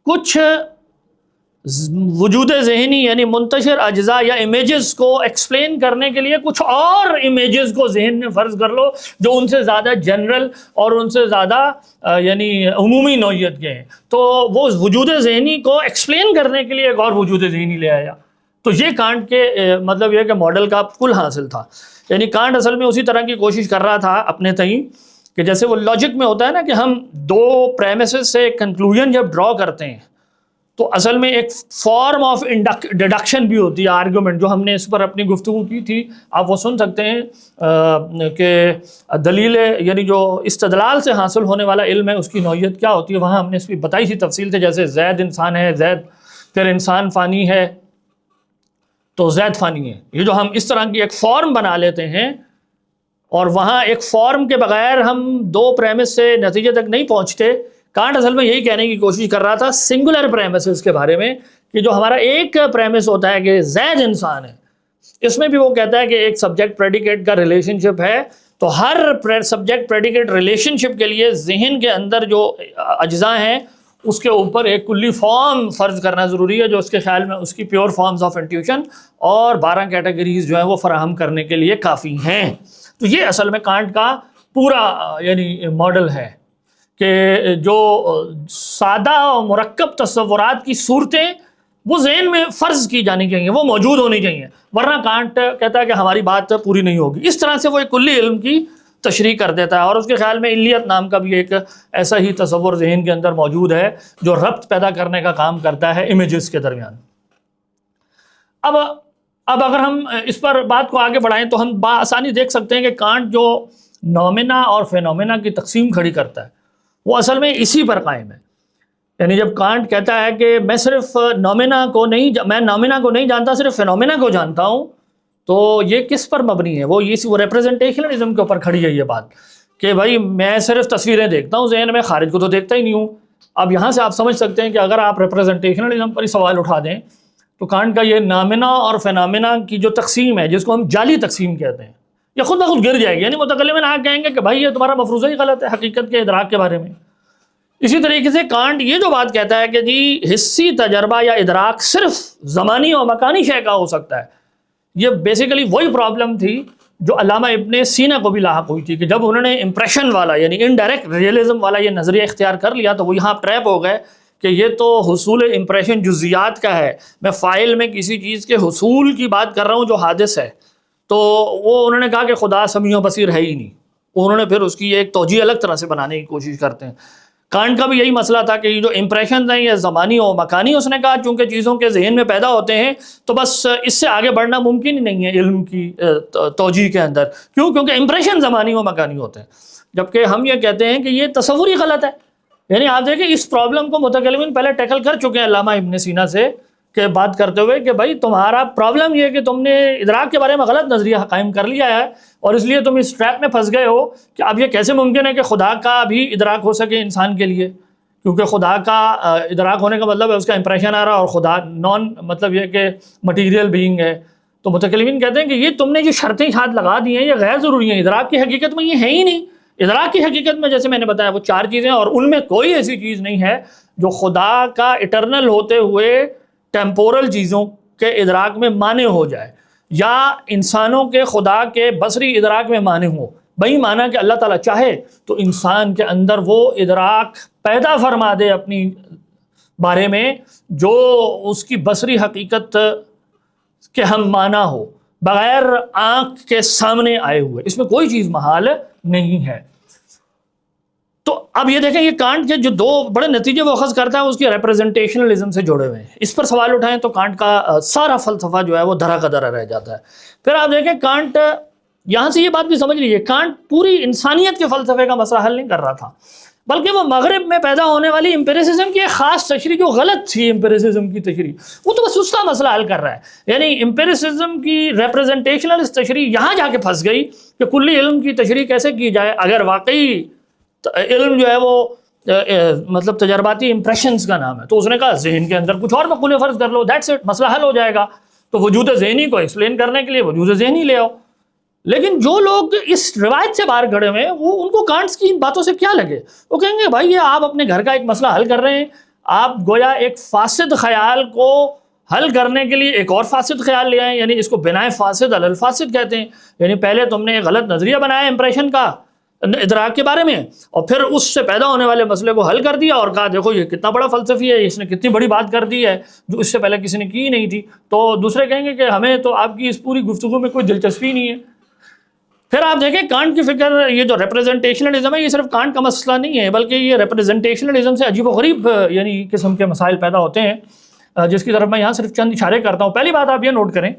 کچھ وجود ذہنی یعنی منتشر اجزاء یا امیجز کو ایکسپلین کرنے کے لیے کچھ اور امیجز کو ذہن میں فرض کر لو جو ان سے زیادہ جنرل اور ان سے زیادہ یعنی عمومی نوعیت کے ہیں، تو وہ وجود ذہنی کو ایکسپلین کرنے کے لیے ایک اور وجود ذہنی لے آیا۔ تو یہ کانٹ کے مطلب یہ کہ ماڈل کا کل حاصل تھا، یعنی کانٹ اصل میں اسی طرح کی کوشش کر رہا تھا اپنے تئیں کہ جیسے وہ لاجک میں ہوتا ہے نا کہ ہم 2 پریمیسز سے کنکلوژن جب ڈرا کرتے ہیں تو اصل میں ایک فارم آف ڈیڈکشن بھی ہوتی ہے، آرگومنٹ، جو ہم نے اس پر اپنی گفتگو کی تھی، آپ وہ سن سکتے ہیں کہ دلیل یعنی جو استدلال سے حاصل ہونے والا علم ہے اس کی نوعیت کیا ہوتی ہے، وہاں ہم نے اس کی بتائی سی تفصیل سے، جیسے زید انسان ہے، زید پھر انسان فانی ہے تو زید فانی ہے، یہ جو ہم اس طرح کی ایک فارم بنا لیتے ہیں، اور وہاں ایک فارم کے بغیر ہم 2 پریمس سے نتیجے تک نہیں پہنچتے۔ کانٹ اصل میں یہی کہنے کی کوشش کر رہا تھا سنگولر پریمسز کے بارے میں، کہ جو ہمارا ایک پریمس ہوتا ہے کہ زید انسان ہے، اس میں بھی وہ کہتا ہے کہ ایک سبجیکٹ پریڈیکیٹ کا ریلیشن شپ ہے، تو ہر سبجیکٹ پریڈیکیٹ ریلیشن شپ کے لیے ذہن کے اندر جو اجزاء ہیں اس کے اوپر ایک کلی فارم فرض کرنا ضروری ہے جو اس کے خیال میں اس کی پیور فارمز آف انٹیوشن اور 12 کیٹیگریز جو ہیں وہ فراہم کرنے کے لیے کافی ہیں۔ تو یہ اصل میں کانٹ کا پورا یعنی ماڈل ہے کہ جو سادہ و مرکب تصورات کی صورتیں وہ ذہن میں فرض کی جانی چاہیے، وہ موجود ہونی چاہیے، ورنہ کانٹ کہتا ہے کہ ہماری بات پوری نہیں ہوگی۔ اس طرح سے وہ ایک کلی علم کی تشریح کر دیتا ہے، اور اس کے خیال میں علیت نام کا بھی ایک ایسا ہی تصور ذہن کے اندر موجود ہے جو ربط پیدا کرنے کا کام کرتا ہے امیجز کے درمیان۔ اب اگر ہم اس پر بات کو آگے بڑھائیں تو ہم بآسانی دیکھ سکتے ہیں کہ کانٹ جو نومینا اور فینومینا کی تقسیم کھڑی کرتا ہے وہ اصل میں اسی پر قائم ہے، یعنی جب کانٹ کہتا ہے کہ میں صرف نومینا کو نہیں جانتا، صرف فینومینا کو جانتا ہوں، تو یہ کس پر مبنی ہے؟ وہ ریپریزنٹیشنلزم کے اوپر کھڑی ہے یہ بات کہ بھائی میں صرف تصویریں دیکھتا ہوں ذہن میں، خارج کو تو دیکھتا ہی نہیں ہوں۔ اب یہاں سے آپ سمجھ سکتے ہیں کہ اگر آپ ریپریزنٹیشنلزم پر ہی سوال اٹھا دیں تو کانٹ کا یہ نامنا اور فینامنا کی جو تقسیم ہے، جس کو ہم جعلی تقسیم کہتے ہیں، یہ خود بخود گر جائے گی۔ یعنی متکلمین آ کہیں گے کہ بھائی یہ تمہارا مفروضہ ہی غلط ہے حقیقت کے ادراک کے بارے میں۔ اسی طریقے سے کانٹ یہ جو بات کہتا ہے کہ جی حسی تجربہ یا ادراک صرف زمانی اور مکانی شے کا ہو سکتا ہے، یہ بیسیکلی وہی پرابلم تھی جو علامہ ابن سینا کو بھی لاحق ہوئی تھی کہ جب انہوں نے امپریشن والا یعنی انڈائریکٹ ریئلزم والا یہ نظریہ اختیار کر لیا تو وہ یہاں ٹریپ ہو گئے کہ یہ تو حصول امپریشن جزیات کا ہے، میں فائل میں کسی چیز کے حصول کی بات کر رہا ہوں جو حادث ہے۔ تو وہ انہوں نے کہا کہ خدا سمیع و بصیر ہے ہی نہیں، انہوں نے پھر اس کی ایک توجیہ الگ طرح سے بنانے کی کوشش کرتے ہیں۔ کانٹ کا بھی یہی مسئلہ تھا کہ یہ جو امپریشنز ہیں یہ زمانی و مکانی، اس نے کہا چونکہ چیزوں کے ذہن میں پیدا ہوتے ہیں تو بس اس سے آگے بڑھنا ممکن ہی نہیں ہے علم کی توجیہ کے اندر، کیونکہ امپریشن زمانی و مکانی ہوتے ہیں، جبکہ ہم یہ کہتے ہیں کہ یہ تصور ہی غلط ہے۔ یعنی آپ دیکھیں اس پرابلم کو متکلمین پہلے ٹیکل کر چکے ہیں علامہ ابن سینا سے کہ بات کرتے ہوئے کہ بھائی تمہارا پرابلم یہ ہے کہ تم نے ادراک کے بارے میں غلط نظریہ قائم کر لیا ہے اور اس لیے تم اس ٹریپ میں پھنس گئے ہو کہ اب یہ کیسے ممکن ہے کہ خدا کا بھی ادراک ہو سکے انسان کے لیے، کیونکہ خدا کا ادراک ہونے کا مطلب ہے اس کا امپریشن آ رہا اور خدا نان مطلب یہ کہ مٹیریل بینگ ہے۔ تو متکلمین کہتے ہیں کہ یہ تم نے جو شرطیں ہاتھ لگا دی ہیں یہ غیر ضروری ہیں، ادراک کی حقیقت میں یہ ہے ہی نہیں۔ ادراک کی حقیقت میں جیسے میں نے بتایا وہ چار چیزیں اور ان میں کوئی ایسی چیز نہیں ہے جو خدا کا اٹرنل ہوتے ہوئے ٹیمپورل چیزوں کے ادراک میں مانع ہو جائے یا انسانوں کے خدا کے بصری ادراک میں مانع ہو۔ بھئی مانا کہ اللہ تعالیٰ چاہے تو انسان کے اندر وہ ادراک پیدا فرما دے اپنی بارے میں جو اس کی بصری حقیقت کے ہم مانا ہو، بغیر آنکھ کے سامنے آئے ہوئے، اس میں کوئی چیز محال نہیں ہے۔ تو اب یہ دیکھیں یہ کانٹ کے جو دو بڑے نتیجے وہ اخذ کرتا ہے اس کی ریپریزنٹیشنلزم سے جڑے ہوئے ہیں، اس پر سوال اٹھائیں تو کانٹ کا سارا فلسفہ جو ہے وہ دھرا کا دھرا رہ جاتا ہے۔ پھر آپ دیکھیں کانٹ یہاں سے یہ بات بھی سمجھ لیجیے، کانٹ پوری انسانیت کے فلسفے کا مسئلہ حل نہیں کر رہا تھا، بلکہ وہ مغرب میں پیدا ہونے والی امپیریسزم کی ایک خاص تشریح جو غلط تھی، امپیریسزم کی تشریح، وہ تو بس اس کا مسئلہ حل کر رہا ہے۔ یعنی امپیریسزم کی ریپریزنٹیشنل تشریح یہاں جا کے پھنس گئی کہ کلی علم کی تشریح کیسے کی جائے اگر واقعی علم جو ہے وہ مطلب تجرباتی امپریشنز کا نام ہے۔ تو اس نے کہا ذہن کے اندر کچھ اور مقولے فرض کر لو، دیٹس اٹ، مسئلہ حل ہو جائے گا۔ تو وجود ذہنی کو ایکسپلین کرنے کے لیے وجود ذہنی لے آؤ۔ لیکن جو لوگ اس روایت سے باہر کھڑے ہوئے ہیں وہ ان کو کانٹس کی ان باتوں سے کیا لگے؟ وہ کہیں گے بھائی یہ آپ اپنے گھر کا ایک مسئلہ حل کر رہے ہیں، آپ گویا ایک فاسد خیال کو حل کرنے کے لیے ایک اور فاسد خیال لے آئیں، یعنی اس کو بنائے فاسد علی الفاسد کہتے ہیں۔ یعنی پہلے تم نے ایک غلط نظریہ بنایا امپریشن کا ادراک کے بارے میں اور پھر اس سے پیدا ہونے والے مسئلے کو حل کر دیا اور کہا دیکھو یہ کتنا بڑا فلسفی ہے، اس نے کتنی بڑی بات کر دی ہے جو اس سے پہلے کسی نے کی نہیں تھی۔ تو دوسرے کہیں گے کہ ہمیں تو آپ کی اس پوری گفتگو میں کوئی دلچسپی نہیں ہے۔ پھر آپ دیکھیں کانٹ کی فکر، یہ جو ریپریزنٹیشنلزم ہے یہ صرف کانٹ کا مسئلہ نہیں ہے بلکہ یہ ریپریزنٹیشنلزم سے عجیب و غریب یعنی قسم کے مسائل پیدا ہوتے ہیں جس کی طرف میں یہاں صرف چند اشارے کرتا ہوں۔ پہلی بات آپ یہ نوٹ کریں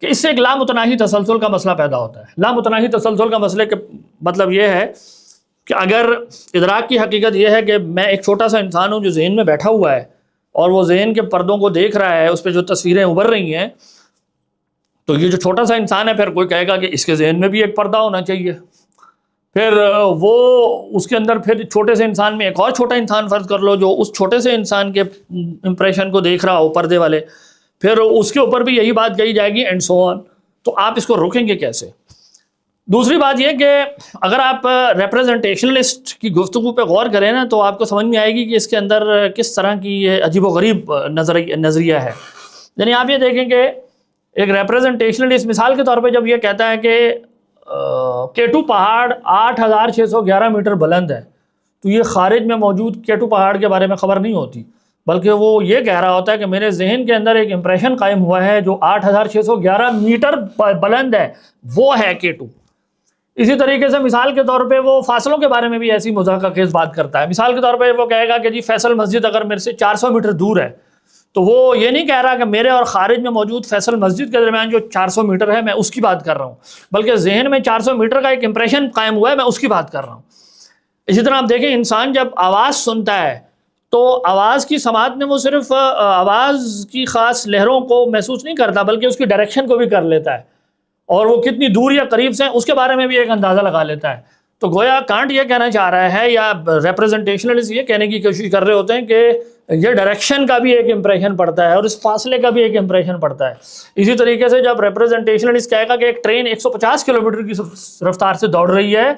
کہ اس سے ایک لامتناہی تسلسل کا مسئلہ پیدا ہوتا ہے۔ لامتناہی تسلسل کا مسئلہ کہ مطلب یہ ہے کہ اگر ادراک کی حقیقت یہ ہے کہ میں ایک چھوٹا سا انسان ہوں جو ذہن میں بیٹھا ہوا ہے اور وہ ذہن کے پردوں کو دیکھ رہا ہے، اس پہ جو تصویریں ابھر رہی ہیں، تو یہ جو چھوٹا سا انسان ہے پھر کوئی کہے گا کہ اس کے ذہن میں بھی ایک پردہ ہونا چاہیے، پھر وہ اس کے اندر پھر چھوٹے سے انسان میں ایک اور چھوٹا انسان فرض کر لو جو اس چھوٹے سے انسان کے امپریشن کو دیکھ رہا ہو، پردے والے، پھر اس کے اوپر بھی یہی بات کہی جائے گی اینڈ سو آن۔ تو آپ اس کو روکیں گے کیسے؟ دوسری بات یہ کہ اگر آپ ریپریزنٹیشنلسٹ کی گفتگو پہ غور کریں نا تو آپ کو سمجھ میں آئے گی کہ اس کے اندر کس طرح کی یہ عجیب و غریب نظریہ ہے۔ یعنی آپ یہ دیکھیں کہ ایک ریپریزنٹیشنلسٹ مثال کے طور پہ جب یہ کہتا ہے کہ کیٹو پہاڑ 8611 میٹر بلند ہے تو یہ خارج میں موجود کیٹو پہاڑ کے بارے میں خبر نہیں ہوتی، بلکہ وہ یہ کہہ رہا ہوتا ہے کہ میرے ذہن کے اندر ایک امپریشن قائم ہوا ہے جو 8611 میٹر بلند ہے، وہ ہے کیٹو۔ اسی طریقے سے مثال کے طور پہ وہ فاصلوں کے بارے میں بھی ایسی مضحکہ خیز بات کرتا ہے۔ مثال کے طور پہ وہ کہے گا کہ جی فیصل مسجد اگر میرے سے 400 میٹر دور ہے تو وہ یہ نہیں کہہ رہا کہ میرے اور خارج میں موجود فیصل مسجد کے درمیان جو 400 میٹر ہے میں اس کی بات کر رہا ہوں، بلکہ ذہن میں 400 میٹر کا ایک امپریشن قائم ہوا ہے، میں اس کی بات کر رہا ہوں۔ اسی طرح آپ دیکھیں انسان جب آواز سنتا ہے تو آواز کی سماعت میں وہ صرف آواز کی خاص لہروں کو محسوس نہیں کرتا بلکہ اس کی ڈائریکشن کو بھی کر لیتا ہے، اور وہ کتنی دور یا قریب سے ہیں اس کے بارے میں بھی ایک اندازہ لگا لیتا ہے۔ تو گویا کانٹ یہ کہنا چاہ رہا ہے، یا ریپریزنٹیشنلسٹ یہ کہنے کی کوشش کر رہے ہوتے ہیں کہ یہ ڈائریکشن کا بھی ایک امپریشن پڑتا ہے اور اس فاصلے کا بھی ایک امپریشن پڑتا ہے۔ اسی طریقے سے جب ریپریزنٹیشنلسٹ کہے گا کہ ایک ٹرین 150 کلومیٹر کی رفتار سے دوڑ رہی ہے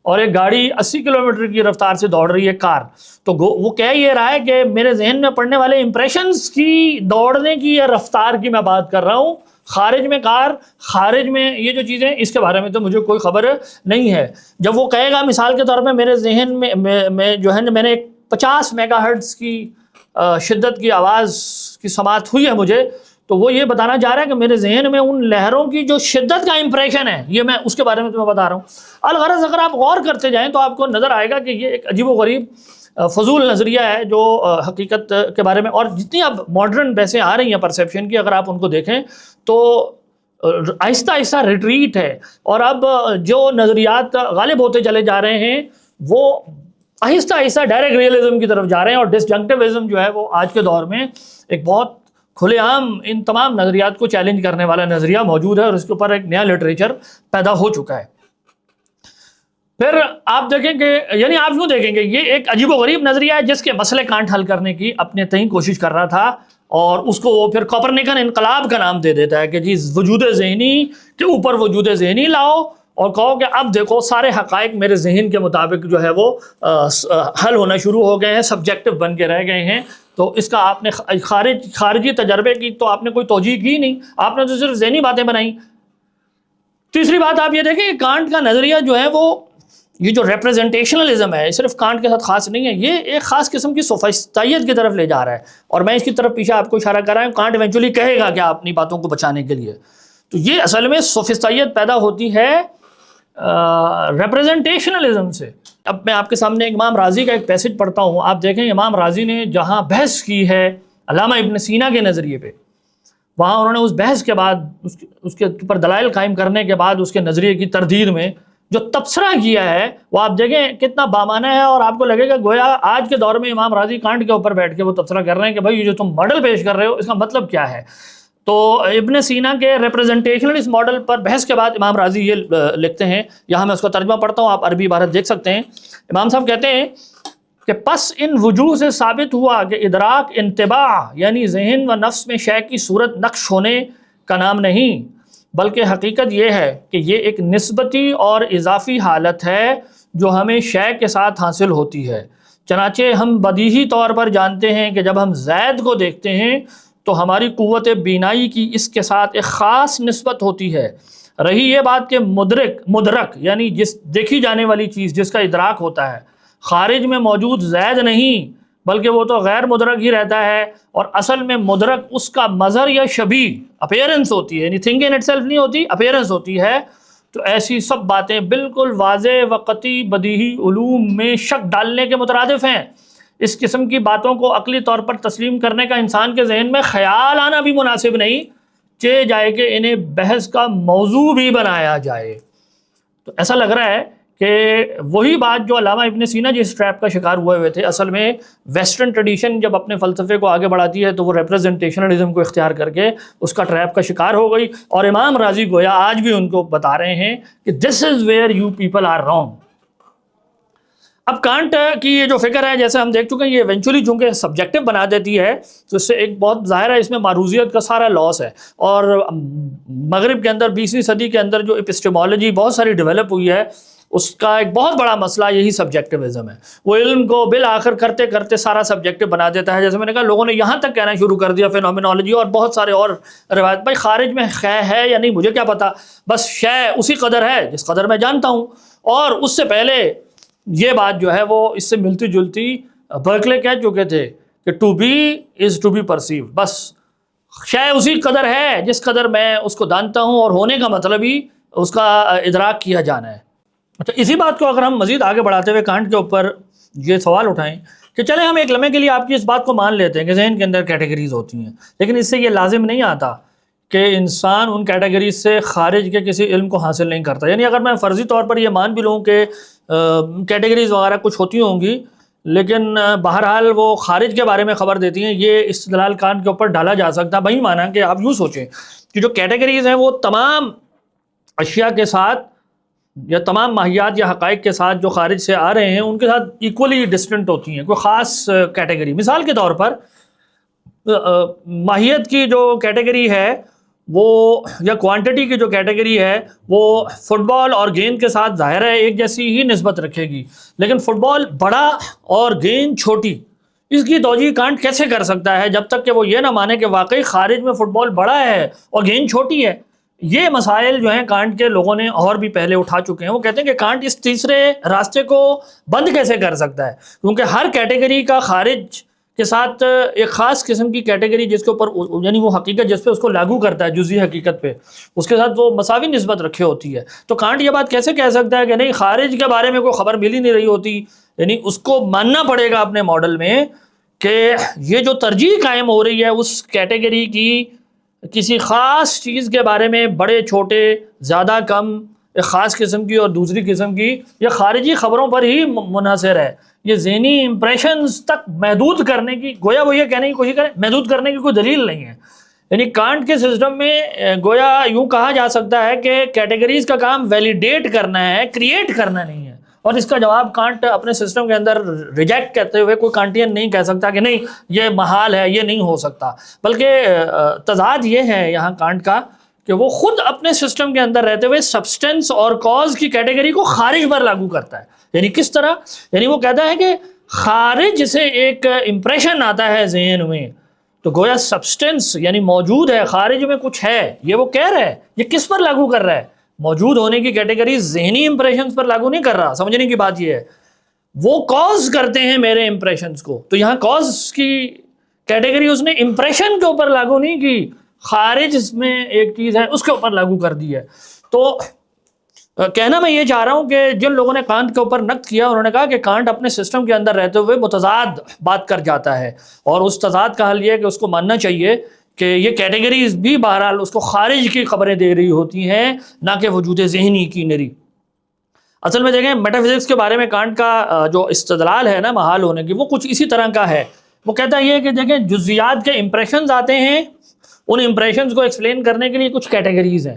اور ایک گاڑی 80 کلومیٹر کی رفتار سے دوڑ رہی ہے، کار، تو وہ کہہ یہ رہا ہے کہ میرے ذہن میں پڑنے والے امپریشنز کی دوڑنے کی یا رفتار کی میں بات کر رہا ہوں، خارج میں کار، خارج میں یہ جو چیزیں اس کے بارے میں تو مجھے کوئی خبر نہیں ہے۔ جب وہ کہے گا مثال کے طور پہ میرے ذہن میں جو ہے میں نے 50 میگا ہرٹز کی شدت کی آواز کی سماعت ہوئی ہے مجھے، تو وہ یہ بتانا چاہ رہا ہے کہ میرے ذہن میں ان لہروں کی جو شدت کا امپریشن ہے، یہ میں اس کے بارے میں تمہیں بتا رہا ہوں۔ الغرض اگر آپ غور کرتے جائیں تو آپ کو نظر آئے گا کہ یہ ایک عجیب و غریب فضول نظریہ ہے جو حقیقت کے بارے میں، اور جتنی اب ماڈرن بحثیں آ رہی ہیں پرسیپشن کی، اگر آپ ان کو دیکھیں تو آہستہ آہستہ ریٹریٹ ہے، اور اب جو نظریات غالب ہوتے چلے جا رہے ہیں وہ آہستہ آہستہ ڈائریکٹ ریئلزم کی طرف جا رہے ہیں، اور ڈسجنکٹیوزم جو ہے وہ آج کے دور میں ایک بہت کھلے عام ان تمام نظریات کو چیلنج کرنے والا نظریہ موجود ہے، اور اس کے اوپر ایک نیا لٹریچر پیدا ہو چکا ہے۔ پھر آپ دیکھیں کہ یعنی آپ یوں دیکھیں گے یہ ایک عجیب و غریب نظریہ ہے جس کے مسئلے کانٹ حل کرنے کی اپنے تئیں کوشش کر رہا تھا، اور اس کو وہ پھر کوپرنیکن انقلاب کا نام دے دیتا ہے کہ جی وجود ذہنی کے اوپر وجود ذہنی لاؤ اور کہو کہ اب دیکھو سارے حقائق میرے ذہن کے مطابق جو ہے وہ حل ہونا شروع ہو گئے ہیں، سبجیکٹو بن کے رہ گئے ہیں۔ تو اس کا آپ نے خارجی تجربے کی تو آپ نے کوئی توجیہ کی نہیں، آپ نے تو صرف ذہنی باتیں بنائیں۔ تیسری بات آپ یہ دیکھیں کہ کانٹ کا نظریہ جو ہے وہ یہ جو ریپریزنٹیشنلزم ہے صرف کانٹ کے ساتھ خاص نہیں ہے، یہ ایک خاص قسم کی سوفسٹائیت کی طرف لے جا رہا ہے، اور میں اس کی طرف پیچھے آپ کو اشارہ کر رہا ہوں۔ کانٹ ایونچولی کہے گا کہ اپنی باتوں کو بچانے کے لیے، تو یہ اصل میں سوفسٹائیت پیدا ہوتی ہے ریپریزنٹیشنلزم سے۔ اب میں آپ کے سامنے امام رازی کا ایک پیسج پڑھتا ہوں، آپ دیکھیں امام رازی نے جہاں بحث کی ہے علامہ ابن سینا کے نظریے پہ، وہاں انہوں نے اس بحث کے بعد اس کے اوپر دلائل قائم کرنے کے بعد اس کے نظریے کی تردید میں جو تبصرہ کیا ہے وہ آپ دیکھیں کتنا بامانہ ہے، اور آپ کو لگے گا گویا آج کے دور میں امام رازی کانٹ کے اوپر بیٹھ کے وہ تبصرہ کر رہے ہیں کہ بھائی یہ جو تم ماڈل پیش کر رہے ہو اس کا مطلب کیا ہے۔ تو ابن سینا کے ریپریزنٹیشنلسٹ ماڈل پر بحث کے بعد امام رازی یہ لکھتے ہیں، یہاں میں اس کا ترجمہ پڑھتا ہوں، آپ عربی عبارت دیکھ سکتے ہیں۔ امام صاحب کہتے ہیں کہ پس ان وجوہ سے ثابت ہوا کہ ادراک انطباع یعنی ذہن و نفس میں شے کی صورت نقش ہونے کا نام نہیں، بلکہ حقیقت یہ ہے کہ یہ ایک نسبتی اور اضافی حالت ہے جو ہمیں شے کے ساتھ حاصل ہوتی ہے۔ چنانچہ ہم بدیہی طور پر جانتے ہیں کہ جب ہم زید کو دیکھتے ہیں تو ہماری قوت بینائی کی اس کے ساتھ ایک خاص نسبت ہوتی ہے۔ رہی یہ بات کہ مدرک یعنی جس دیکھی جانے والی چیز جس کا ادراک ہوتا ہے خارج میں موجود زید نہیں بلکہ وہ تو غیر مدرک ہی رہتا ہے، اور اصل میں مدرک اس کا مظہر یا شبیہ اپیرنس ہوتی ہے، یعنی تھنگ ان اٹ سیلف نہیں ہوتی، اپیرنس ہوتی ہے۔ تو ایسی سب باتیں بالکل واضح و قطعی بدیہی علوم میں شک ڈالنے کے مترادف ہیں۔ اس قسم کی باتوں کو عقلی طور پر تسلیم کرنے کا انسان کے ذہن میں خیال آنا بھی مناسب نہیں، چاہے جائے کہ انہیں بحث کا موضوع بھی بنایا جائے۔ تو ایسا لگ رہا ہے کہ وہی بات جو علامہ ابن سینا جس ٹریپ کا شکار ہوئے تھے، اصل میں ویسٹرن ٹریڈیشن جب اپنے فلسفے کو آگے بڑھاتی ہے تو وہ ریپریزنٹیشنلزم کو اختیار کر کے اس کا ٹریپ کا شکار ہو گئی، اور امام رازی گویا آج بھی ان کو بتا رہے ہیں کہ this is where you people are wrong. اب کانٹ کی یہ جو فکر ہے جیسے ہم دیکھ چکے ہیں، یہ ایونچولی چونکہ سبجیکٹو بنا دیتی ہے تو اس سے ایک بہت ظاہر ہے اس میں معروضیت کا سارا لاس ہے، اور مغرب کے اندر 20ویں صدی کے اندر جو اپسٹیمولوجی بہت ساری ڈیولپ ہوئی ہے اس کا ایک بہت بڑا مسئلہ یہی سبجیکٹیوزم ہے۔ وہ علم کو بالآخر کرتے کرتے سارا سبجیکٹو بنا دیتا ہے، جیسے میں نے کہا لوگوں نے یہاں تک کہنا شروع کر دیا فینومینالوجی اور بہت سارے اور روایت، بھائی خارج میں خے ہے یا نہیں مجھے کیا پتا، بس شے اسی قدر ہے جس قدر میں جانتا ہوں۔ اور اس سے پہلے یہ بات جو ہے وہ اس سے ملتی جلتی برکلے کہہ چکے تھے کہ to be is to be perceive, بس شے اسی قدر ہے جس قدر میں اس کو جانتا ہوں، اور ہونے کا مطلب ہی اس کا ادراک کیا جانا ہے۔ تو اسی بات کو اگر ہم مزید آگے بڑھاتے ہوئے کانٹ کے اوپر یہ سوال اٹھائیں کہ چلیں ہم ایک لمحے کے لیے آپ کی اس بات کو مان لیتے ہیں کہ ذہن کے اندر کیٹیگریز ہوتی ہیں، لیکن اس سے یہ لازم نہیں آتا کہ انسان ان کیٹیگریز سے خارج کے کسی علم کو حاصل نہیں کرتا۔ یعنی اگر میں فرضی طور پر یہ مان بھی لوں کہ کیٹیگریز وغیرہ کچھ ہوتی ہوں گی، لیکن بہرحال وہ خارج کے بارے میں خبر دیتی ہیں. یہ استدلال کانٹ کے اوپر ڈالا جا سکتا ہے بھائی مانا کہ آپ یوں سوچیں کہ جو کیٹیگریز ہیں وہ تمام اشیاء کے ساتھ یا تمام ماہیات یا حقائق کے ساتھ جو خارج سے آ رہے ہیں ان کے ساتھ ایکولی ڈسٹنٹ ہوتی ہیں. کوئی خاص کیٹیگری مثال کے طور پر ماہیت کی جو کیٹیگری ہے وہ یا کوانٹٹی کی جو کیٹیگری ہے وہ فٹ بال اور گیند کے ساتھ ظاہر ہے ایک جیسی ہی نسبت رکھے گی، لیکن فٹ بال بڑا اور گیند چھوٹی، اس کی توجیہ کانٹ کیسے کر سکتا ہے جب تک کہ وہ یہ نہ مانے کہ واقعی خارج میں فٹ بال بڑا ہے اور گیند چھوٹی ہے. یہ مسائل جو ہیں کانٹ کے لوگوں نے اور بھی پہلے اٹھا چکے ہیں. وہ کہتے ہیں کہ کانٹ اس تیسرے راستے کو بند کیسے کر سکتا ہے، کیونکہ ہر کیٹیگری کا خارج کے ساتھ ایک خاص قسم کی کیٹیگری جس کے اوپر یعنی وہ حقیقت جس پہ اس کو لاگو کرتا ہے جزئی حقیقت پہ، اس کے ساتھ وہ مساوی نسبت رکھے ہوتی ہے. تو کانٹ یہ بات کیسے کہہ سکتا ہے کہ نہیں خارج کے بارے میں کوئی خبر مل ہی نہیں رہی ہوتی، یعنی اس کو ماننا پڑے گا اپنے ماڈل میں کہ یہ جو ترجیح قائم ہو رہی ہے اس کیٹیگری کی کسی خاص چیز کے بارے میں بڑے چھوٹے زیادہ کم ایک خاص قسم کی اور دوسری قسم کی یہ خارجی خبروں پر ہی منحصر ہے. یہ ذہنی امپریشنز تک محدود کرنے کی گویا وہ یہ کہنے کی کوشش کریں محدود کرنے کی کوئی دلیل نہیں ہے. یعنی کانٹ کے سسٹم میں گویا یوں کہا جا سکتا ہے کہ کیٹیگریز کا کام ویلیڈیٹ کرنا ہے، کریٹ کرنا نہیں ہے. اور اس کا جواب کانٹ اپنے سسٹم کے اندر ریجیکٹ کرتے ہوئے کوئی کانٹین نہیں کہہ سکتا کہ نہیں یہ محال ہے، یہ نہیں ہو سکتا، بلکہ تضاد یہ ہے یہاں کانٹ کا کہ وہ خود اپنے سسٹم کے اندر رہتے ہوئے سبسٹنس اور کاز کی کیٹیگری کو خارج پر لاگو کرتا ہے. یعنی کس طرح؟ یعنی وہ کہتا ہے کہ خارج سے ایک امپریشن آتا ہے ذہن میں تو گویا سبسٹنس یعنی موجود ہے، خارج میں کچھ ہے، یہ وہ کہہ رہا ہے. یہ کس پر لاگو کر رہا ہے؟ موجود ہونے کی کیٹیگری ذہنی امپریشنز پر لاگو نہیں کر رہا. سمجھنے کی بات یہ ہے وہ کاز کرتے ہیں میرے امپریشنز کو، تو یہاں کاز کی کیٹیگری اس نے امپریشن کے اوپر لاگو نہیں کی، خارج میں ایک چیز ہے اس کے اوپر لاگو کر دی ہے. تو کہنا میں یہ چاہ رہا ہوں کہ جن لوگوں نے کانٹ کے اوپر نقد کیا انہوں نے کہا کہ کانٹ اپنے سسٹم کے اندر رہتے ہوئے متضاد بات کر جاتا ہے، اور اس تضاد کا حل یہ ہے کہ اس کو ماننا چاہیے کہ یہ کیٹیگریز بھی بہرحال اس کو خارج کی خبریں دے رہی ہوتی ہیں نہ کہ وجود ذہنی کی نری. اصل میں دیکھیں میٹا فزکس کے بارے میں کانٹ کا جو استدلال ہے نا محال ہونے کی وہ کچھ اسی طرح کا ہے. وہ کہتا ہے کہ دیکھیں جزیات کے امپریشنز آتے ہیں، ان امپریشنز کو ایکسپلین کرنے کے لیے کچھ کیٹیگریز ہیں.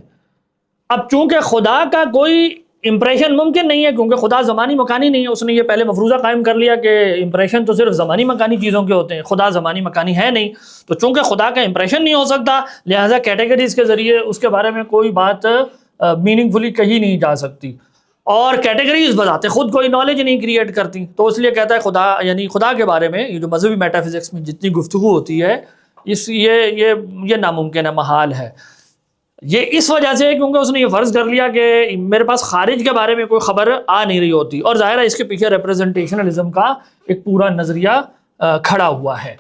اب چونکہ خدا کا کوئی امپریشن ممکن نہیں ہے کیونکہ خدا زمانی مکانی نہیں ہے، اس نے یہ پہلے مفروضہ قائم کر لیا کہ امپریشن تو صرف زمانی مکانی چیزوں کے ہوتے ہیں، خدا زمانی مکانی ہے نہیں. تو چونکہ خدا کا امپریشن نہیں ہو سکتا لہٰذا کیٹیگریز کے ذریعے اس کے بارے میں کوئی بات میننگ فلی کہی نہیں جا سکتی، اور کیٹیگریز بذات خود کوئی نالج نہیں کریٹ کرتی. تو اس لیے کہتا ہے خدا یعنی خدا کے بارے میں یہ جو مذہبی میٹا فزکس میں جتنی گفتگو ہوتی ہے یہ ناممکن ہے، محال ہے. یہ اس وجہ سے کیونکہ اس نے یہ فرض کر لیا کہ میرے پاس خارج کے بارے میں کوئی خبر آ نہیں رہی ہوتی، اور ظاہر ہے اس کے پیچھے ریپرزنٹیشنلزم کا ایک پورا نظریہ کھڑا ہوا ہے.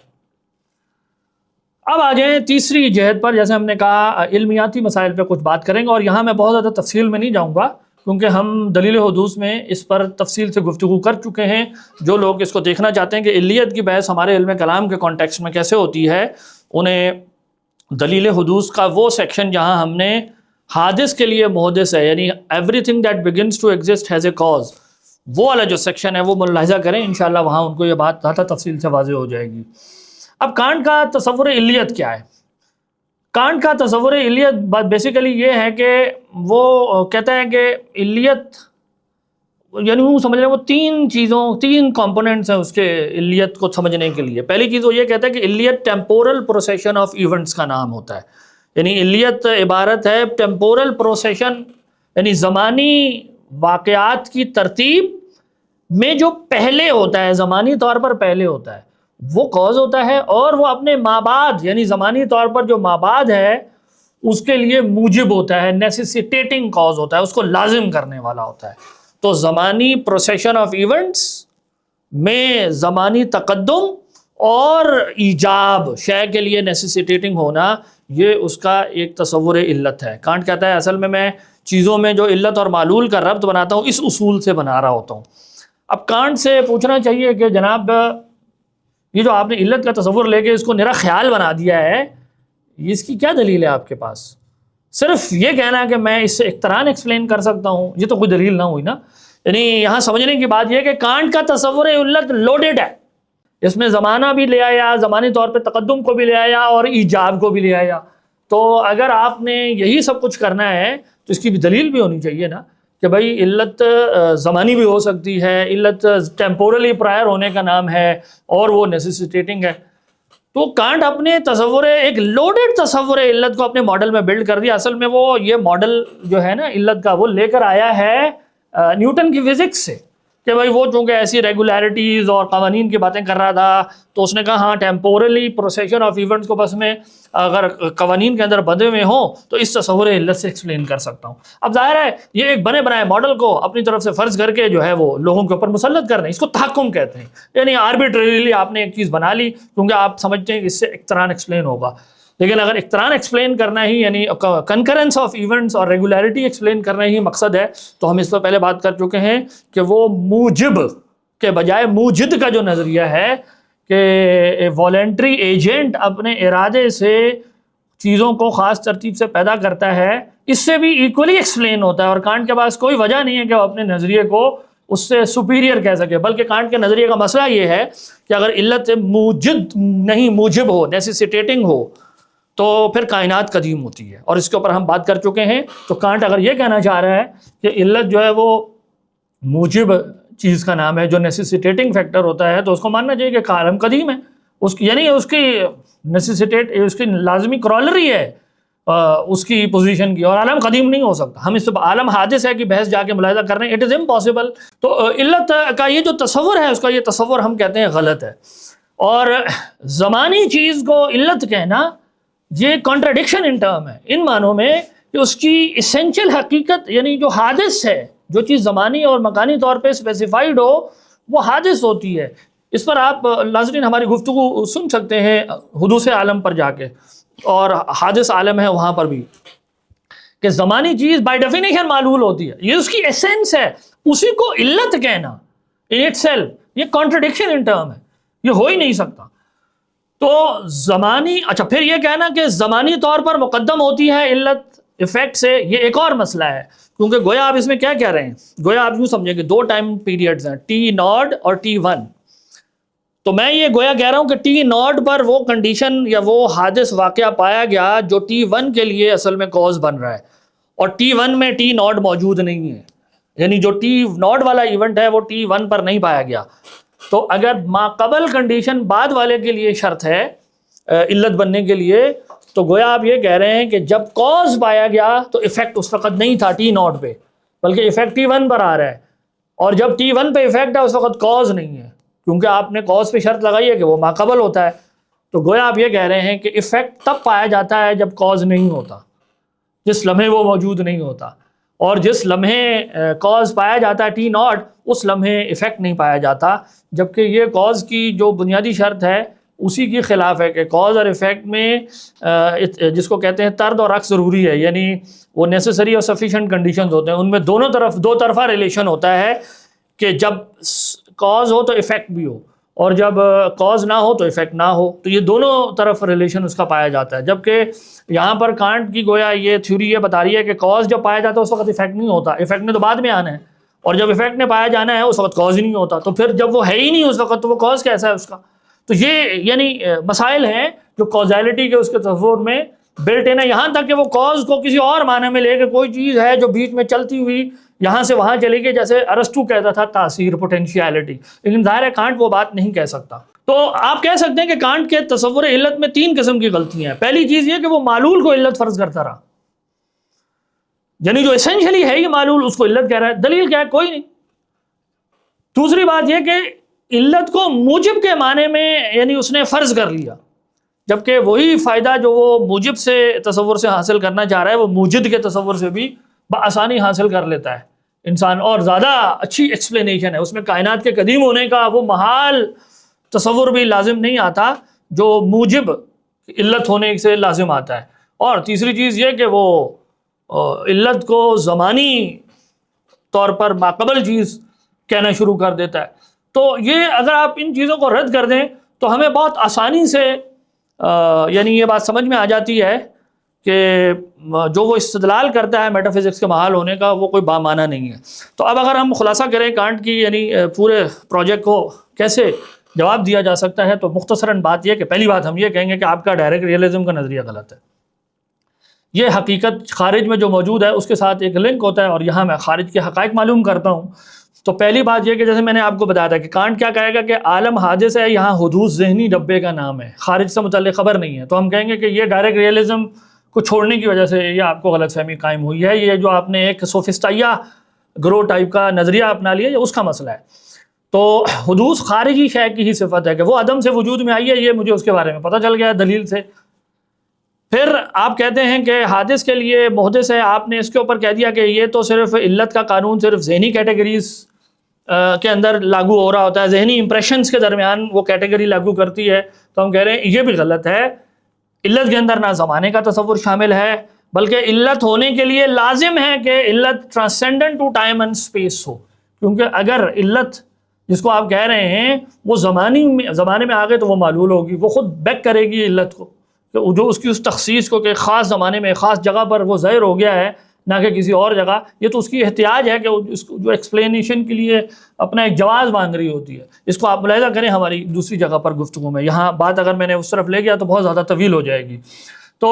اب آ جائیں تیسری جہت پر. جیسے ہم نے کہا علمیاتی مسائل پہ کچھ بات کریں گے، اور یہاں میں بہت زیادہ تفصیل میں نہیں جاؤں گا کیونکہ ہم دلیل حدوث میں اس پر تفصیل سے گفتگو کر چکے ہیں. جو لوگ اس کو دیکھنا چاہتے ہیں کہ علیت کی بحث ہمارے علم کلام کے کانٹیکسٹ میں کیسے ہوتی ہے، انہیں دلیل حدوث کا وہ سیکشن جہاں ہم نے حادث کے لیے محدث ہے یعنی everything that begins to exist has a cause, وہ والا جو سیکشن ہے وہ ملاحظہ کریں، انشاءاللہ وہاں ان کو یہ بات زیادہ تفصیل سے واضح ہو جائے گی. اب کانٹ کا تصور علیت کیا ہے؟ کانٹ کا تصور علیت بیسیکلی یہ ہے کہ وہ کہتا ہے کہ علیت یعنی وہ سمجھ رہے ہیں وہ تین کمپوننٹس ہیں اس کے علیت کو سمجھنے کے لیے. پہلی چیز وہ یہ کہتا ہے کہ علیت ٹیمپورل پروسیشن آف ایونٹس کا نام ہوتا ہے. یعنی علیت عبارت ہے ٹیمپورل پروسیشن یعنی زمانی واقعات کی ترتیب میں جو پہلے ہوتا ہے، زمانی طور پر پہلے ہوتا ہے وہ کاز ہوتا ہے، اور وہ اپنے مابعد یعنی زمانی طور پر جو مابعد ہے اس کے لیے موجب ہوتا ہے، نیسیسیٹیٹنگ کاز ہوتا ہے، اس کو لازم کرنے والا ہوتا ہے. تو زمانی پروسیشن آف ایونٹس میں زمانی تقدم اور ایجاب شے کے لیے نیسیسیٹیٹنگ ہونا یہ اس کا ایک تصور علت ہے. کانٹ کہتا ہے اصل میں چیزوں میں جو علت اور معلول کا ربط بناتا ہوں اس اصول سے بنا رہا ہوتا ہوں. اب کانٹ سے پوچھنا چاہیے کہ جناب یہ جو آپ نے علت کا تصور لے کے اس کو نرا خیال بنا دیا ہے، اس کی کیا دلیل ہے آپ کے پاس؟ صرف یہ کہنا کہ میں اس سے اقتران ایکسپلین کر سکتا ہوں، یہ تو کوئی دلیل نہ ہوئی نا. یعنی یہاں سمجھنے کی بات یہ ہے کہ کانٹ کا تصور علت لوڈڈ ہے، اس میں زمانہ بھی لے آیا، زمانی طور پہ تقدم کو بھی لے آیا اور ایجاب کو بھی لے آیا. تو اگر آپ نے یہی سب کچھ کرنا ہے تو اس کی بھی دلیل بھی ہونی چاہیے نا کہ بھائی علت زمانی بھی ہو سکتی ہے، علت ٹیمپورلی پرائر ہونے کا نام ہے اور وہ نیسیسیٹیٹنگ ہے. تو کانٹ اپنے تصور ایک لوڈڈ تصور علت کو اپنے ماڈل میں بلڈ کر دیا. اصل میں وہ یہ ماڈل جو ہے نا علت کا وہ لے کر آیا ہے نیوٹن کی فزکس سے کہ بھائی وہ چونکہ ایسی ریگولیرٹیز اور قوانین کی باتیں کر رہا تھا تو اس نے کہا ہاں ٹیمپورلی پروسیشن آف ایونٹس کو بس میں اگر قوانین کے اندر بندھے ہوئے ہوں تو اس تصور علت سے ایکسپلین کر سکتا ہوں. اب ظاہر ہے یہ ایک بنے بنائے ماڈل کو اپنی طرف سے فرض کر کے جو ہے وہ لوگوں کے اوپر مسلط کر رہے ہیں، اس کو تحکم کہتے ہیں. یعنی آربیٹریلی آپ نے ایک چیز بنا لی کیونکہ آپ سمجھتے ہیں کہ اس سے اقتران ایکسپلین ہوگا، لیکن اگر اقتران ایکسپلین کرنا ہی یعنی کنکرنس آف ایونٹس اور ریگولیرٹی ایکسپلین کرنا ہی مقصد ہے تو ہم اس سے پہلے بات کر چکے ہیں کہ وہ موجب کے بجائے موجد کا جو نظریہ ہے کہ والنٹری ایجنٹ اپنے ارادے سے چیزوں کو خاص ترتیب سے پیدا کرتا ہے، اس سے بھی ایکولی ایکسپلین ہوتا ہے. اور کانٹ کے پاس کوئی وجہ نہیں ہے کہ وہ اپنے نظریے کو اس سے سپیریئر کہہ سکے، بلکہ کانٹ کے نظریے کا مسئلہ یہ ہے کہ اگر علت موجد نہیں موجب ہو، نیسیسیٹیٹنگ ہو تو پھر کائنات قدیم ہوتی ہے، اور اس کے اوپر ہم بات کر چکے ہیں. تو کانٹ اگر یہ کہنا چاہ رہا ہے کہ علت جو ہے وہ موجب چیز کا نام ہے جو نیسیسیٹیٹنگ فیکٹر ہوتا ہے تو اس کو ماننا چاہیے کہ عالم قدیم ہے، یعنی اس کی اس کی لازمی کرالری ہے اس کی پوزیشن کی، اور عالم قدیم نہیں ہو سکتا. ہم اس سے عالم حادث ہے کہ بحث جا کے ملاحظہ کر رہے ہیں، اٹ از امپاسبل. تو علت کا یہ جو تصور ہے اس کا یہ تصور ہم کہتے ہیں غلط ہے. اور زمانی چیز کو علت کہنا یہ کانٹراڈکشن ان ٹرم ہے، ان معنوں میں کہ اس کی اسینشل حقیقت یعنی جو حادث ہے، جو چیز زمانی اور مکانی طور پہ اسپیسیفائڈ ہو وہ حادث ہوتی ہے. اس پر آپ ناظرین ہماری گفتگو سن سکتے ہیں حدوث عالم پر جا کے، اور حادث عالم ہے وہاں پر بھی، کہ زمانی چیز بائی ڈیفینیشن معلول ہوتی ہے، یہ اس کی ایسنس ہے. اسی کو علت کہنا ان اٹ سیلف یہ کانٹراڈکشن ان ٹرم ہے، یہ ہو ہی نہیں سکتا. تو زمانی اچھا پھر یہ کہنا کہ زمانی طور پر مقدم ہوتی ہے علت ایفیکٹ سے، یہ ایک اور مسئلہ ہے. کیونکہ گویا آپ اس میں کیا کہہ رہے ہیں، گویا آپ یوں سمجھیں کہ دو ٹائم پیریڈز ہیں T0 اور T1. تو میں یہ گویا کہہ رہا ہوں کہ T0 پر وہ کنڈیشن یا وہ حادث واقعہ پایا گیا جو T1 کے لیے اصل میں کوز بن رہا ہے، اور T1 میں T0 موجود نہیں ہے. یعنی جو T0 والا ایونٹ ہے وہ T1 پر نہیں پایا گیا. تو اگر ماقبل کنڈیشن بعد والے کے لیے شرط ہے علت بننے کے لیے، تو گویا آپ یہ کہہ رہے ہیں کہ جب کاز پایا گیا تو ایفیکٹ اس وقت نہیں تھا T0 پہ، بلکہ ایفیکٹ T1 پر آ رہا ہے. اور جب T1 پہ ایفیکٹ ہے اس وقت کاز نہیں ہے، کیونکہ آپ نے کاز پہ شرط لگائی ہے کہ وہ ماقبل ہوتا ہے. تو گویا آپ یہ کہہ رہے ہیں کہ ایفیکٹ تب پایا جاتا ہے جب کاز نہیں ہوتا، جس لمحے وہ موجود نہیں ہوتا. اور جس لمحے کاز پایا جاتا ہے T0 اس لمحے ایفیکٹ نہیں پایا جاتا. جبکہ یہ کاز کی جو بنیادی شرط ہے اسی کی خلاف ہے کہ کاز اور ایفیکٹ میں جس کو کہتے ہیں طرد اور عکس ضروری ہے، یعنی وہ نیسیسری اور سفیشینٹ کنڈیشنز ہوتے ہیں، ان میں دونوں طرف دو طرفہ ریلیشن ہوتا ہے کہ جب کاز ہو تو ایفیکٹ بھی ہو، اور جب کاز نہ ہو تو ایفیکٹ نہ ہو. تو یہ دونوں طرف ریلیشن اس کا پایا جاتا ہے. جبکہ یہاں پر کانٹ کی گویا یہ تھیوری یہ بتا رہی ہے کہ کاز جب پایا جاتا ہے اس وقت ایفیکٹ نہیں ہوتا، ایفیکٹ نے تو بعد میں آنا ہے، اور جب ایفیکٹ نے پایا جانا ہے اس وقت کاز ہی نہیں ہوتا. تو پھر جب وہ ہے ہی نہیں اس وقت تو وہ کاز کیسا ہے اس کا؟ تو یہ یعنی مسائل ہیں جو کازیلٹی کے اس کے تصور میں بلٹ ان ہے. یہاں تک کہ وہ کاز کو کسی اور معنی میں لے کے کوئی چیز ہے جو بیچ میں چلتی ہوئی یہاں سے وہاں چلی گئی، جیسے ارسطو کہتا تھا تاثیر پوٹینشیلٹی، لیکن ظاہر ہے کانٹ وہ بات نہیں کہہ سکتا. تو آپ کہہ سکتے ہیں کہ کانٹ کے تصور علت میں تین قسم کی غلطیاں ہیں. پہلی چیز یہ کہ وہ معلول کو علت فرض کرتا رہا، یعنی جو اسینشلی ہے یہ معلول اس کو علت کہہ رہا ہے. دلیل کیا ہے؟ کوئی نہیں. دوسری بات یہ کہ علت کو موجب کے معنی میں یعنی اس نے فرض کر لیا، جبکہ وہی فائدہ جو وہ موجب سے تصور سے حاصل کرنا چاہ رہا ہے وہ موجد کے تصور سے بھی بآسانی حاصل کر لیتا ہے انسان. اور زیادہ اچھی ایکسپلینیشن ہے اس میں، کائنات کے قدیم ہونے کا وہ محال تصور بھی لازم نہیں آتا جو موجب علت ہونے سے لازم آتا ہے. اور تیسری چیز یہ کہ وہ علت کو زمانی طور پر ماقبل چیز کہنا شروع کر دیتا ہے. تو یہ اگر آپ ان چیزوں کو رد کر دیں تو ہمیں بہت آسانی سے یعنی یہ بات سمجھ میں آ جاتی ہے کہ جو وہ استدلال کرتا ہے میٹا فزکس کے محال ہونے کا وہ کوئی بامعنی نہیں ہے۔ تو اب اگر ہم خلاصہ کریں کانٹ کی یعنی پورے پروجیکٹ کو کیسے جواب دیا جا سکتا ہے، تو مختصراً بات یہ کہ پہلی بات ہم یہ کہیں گے کہ آپ کا ڈائریکٹ ریئلزم کا نظریہ غلط ہے۔ یہ حقیقت خارج میں جو موجود ہے اس کے ساتھ ایک لنک ہوتا ہے، اور یہاں میں خارج کے حقائق معلوم کرتا ہوں۔ تو پہلی بات یہ کہ جیسے میں نے آپ کو بتایا تھا کہ کانٹ کیا کہے گا کہ عالم حادث ہے، یہاں حدوث ذہنی ڈبے کا نام ہے، خارج سے متعلق خبر نہیں ہے۔ تو ہم کہیں گے کہ یہ ڈائریکٹ ریئلزم کو چھوڑنے کی وجہ سے یہ آپ کو غلط فہمی قائم ہوئی ہے، یہ جو آپ نے ایک سوفسٹائیا گرو ٹائپ کا نظریہ اپنا لیا، یہ اس کا مسئلہ ہے۔ تو حدوث خارجی شے کی ہی صفت ہے کہ وہ عدم سے وجود میں آئی ہے، یہ مجھے اس کے بارے میں پتہ چل گیا ہے دلیل سے۔ پھر آپ کہتے ہیں کہ حادث کے لیے محدث ہے، آپ نے اس کے اوپر کہہ دیا کہ یہ تو صرف علت کا قانون صرف ذہنی کیٹیگریز کے اندر لاگو ہو رہا ہوتا ہے، ذہنی امپریشنز کے درمیان وہ کیٹیگری لاگو کرتی ہے۔ تو ہم کہہ رہے ہیں یہ بھی غلط ہے، علت کے اندر نہ زمانے کا تصور شامل ہے، بلکہ علت ہونے کے لیے لازم ہے کہ علت transcendent to time and space ہو، کیونکہ اگر علت جس کو آپ کہہ رہے ہیں وہ زمانے میں آ گئے تو وہ معلول ہوگی، وہ خود بیک کرے گی علت کو، کہ جو اس کی اس تخصیص کو کہ خاص زمانے میں خاص جگہ پر وہ ظاہر ہو گیا ہے نہ کہ کسی اور جگہ۔ یہ تو اس کی احتیاج ہے کہ اس کو جو ایکسپلینیشن کے لیے اپنا ایک جواز مانگ رہی ہوتی ہے۔ اس کو آپ ملاحظہ کریں ہماری دوسری جگہ پر گفتگو میں، یہاں بات اگر میں نے اس طرف لے گیا تو بہت زیادہ طویل ہو جائے گی۔ تو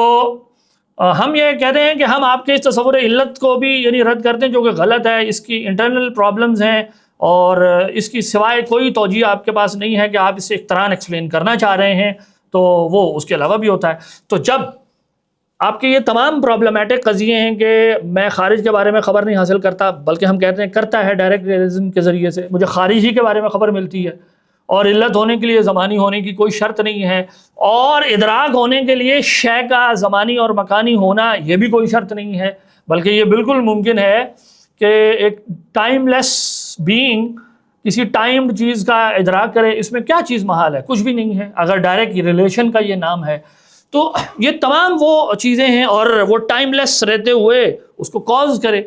ہم یہ کہتے ہیں کہ ہم آپ کے اس تصور علت کو بھی یعنی رد کرتے ہیں جو کہ غلط ہے، اس کی انٹرنل پرابلمز ہیں اور اس کی سوائے کوئی توجیہ آپ کے پاس نہیں ہے کہ آپ اسے اقتران ایکسپلین کرنا چاہ رہے ہیں، تو وہ اس کے علاوہ بھی ہوتا ہے۔ تو جب آپ کے یہ تمام پرابلمٹک قضیے ہیں کہ میں خارج کے بارے میں خبر نہیں حاصل کرتا، بلکہ ہم کہتے ہیں کرتا ہے ڈائریکٹ ریئلزم کے ذریعے سے، مجھے خارجی کے بارے میں خبر ملتی ہے، اور علت ہونے کے لیے زمانی ہونے کی کوئی شرط نہیں ہے، اور ادراک ہونے کے لیے شے کا زمانی اور مکانی ہونا یہ بھی کوئی شرط نہیں ہے، بلکہ یہ بالکل ممکن ہے کہ ایک ٹائم لیس بینگ کسی ٹائمڈ چیز کا ادراک کرے۔ اس میں کیا چیز محال ہے؟ کچھ بھی نہیں ہے، اگر ڈائریکٹ ریلیشن کا یہ نام ہے۔ تو یہ تمام وہ چیزیں ہیں، اور وہ ٹائم لیس رہتے ہوئے اس کو کاز کرے،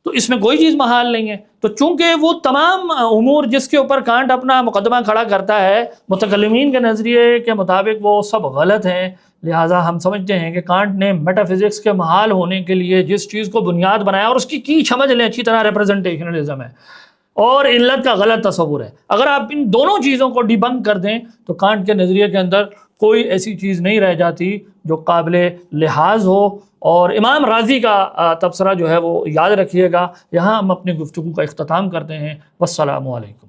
تو اس میں کوئی چیز محال نہیں ہے۔ تو چونکہ وہ تمام امور جس کے اوپر کانٹ اپنا مقدمہ کھڑا کرتا ہے متکلمین کے نظریے کے مطابق وہ سب غلط ہیں، لہٰذا ہم سمجھتے ہیں کہ کانٹ نے میٹا فزکس کے محال ہونے کے لیے جس چیز کو بنیاد بنایا، اور اس کی سمجھ لیں اچھی طرح ریپرزنٹیشنلزم ہے اور علت کا غلط تصور ہے۔ اگر آپ ان دونوں چیزوں کو ڈیبنک کر دیں تو کانٹ کے نظریے کے اندر کوئی ایسی چیز نہیں رہ جاتی جو قابل لحاظ ہو۔ اور امام رازی کا تبصرہ جو ہے وہ یاد رکھیے گا۔ یہاں ہم اپنی گفتگو کا اختتام کرتے ہیں۔ والسلام علیکم۔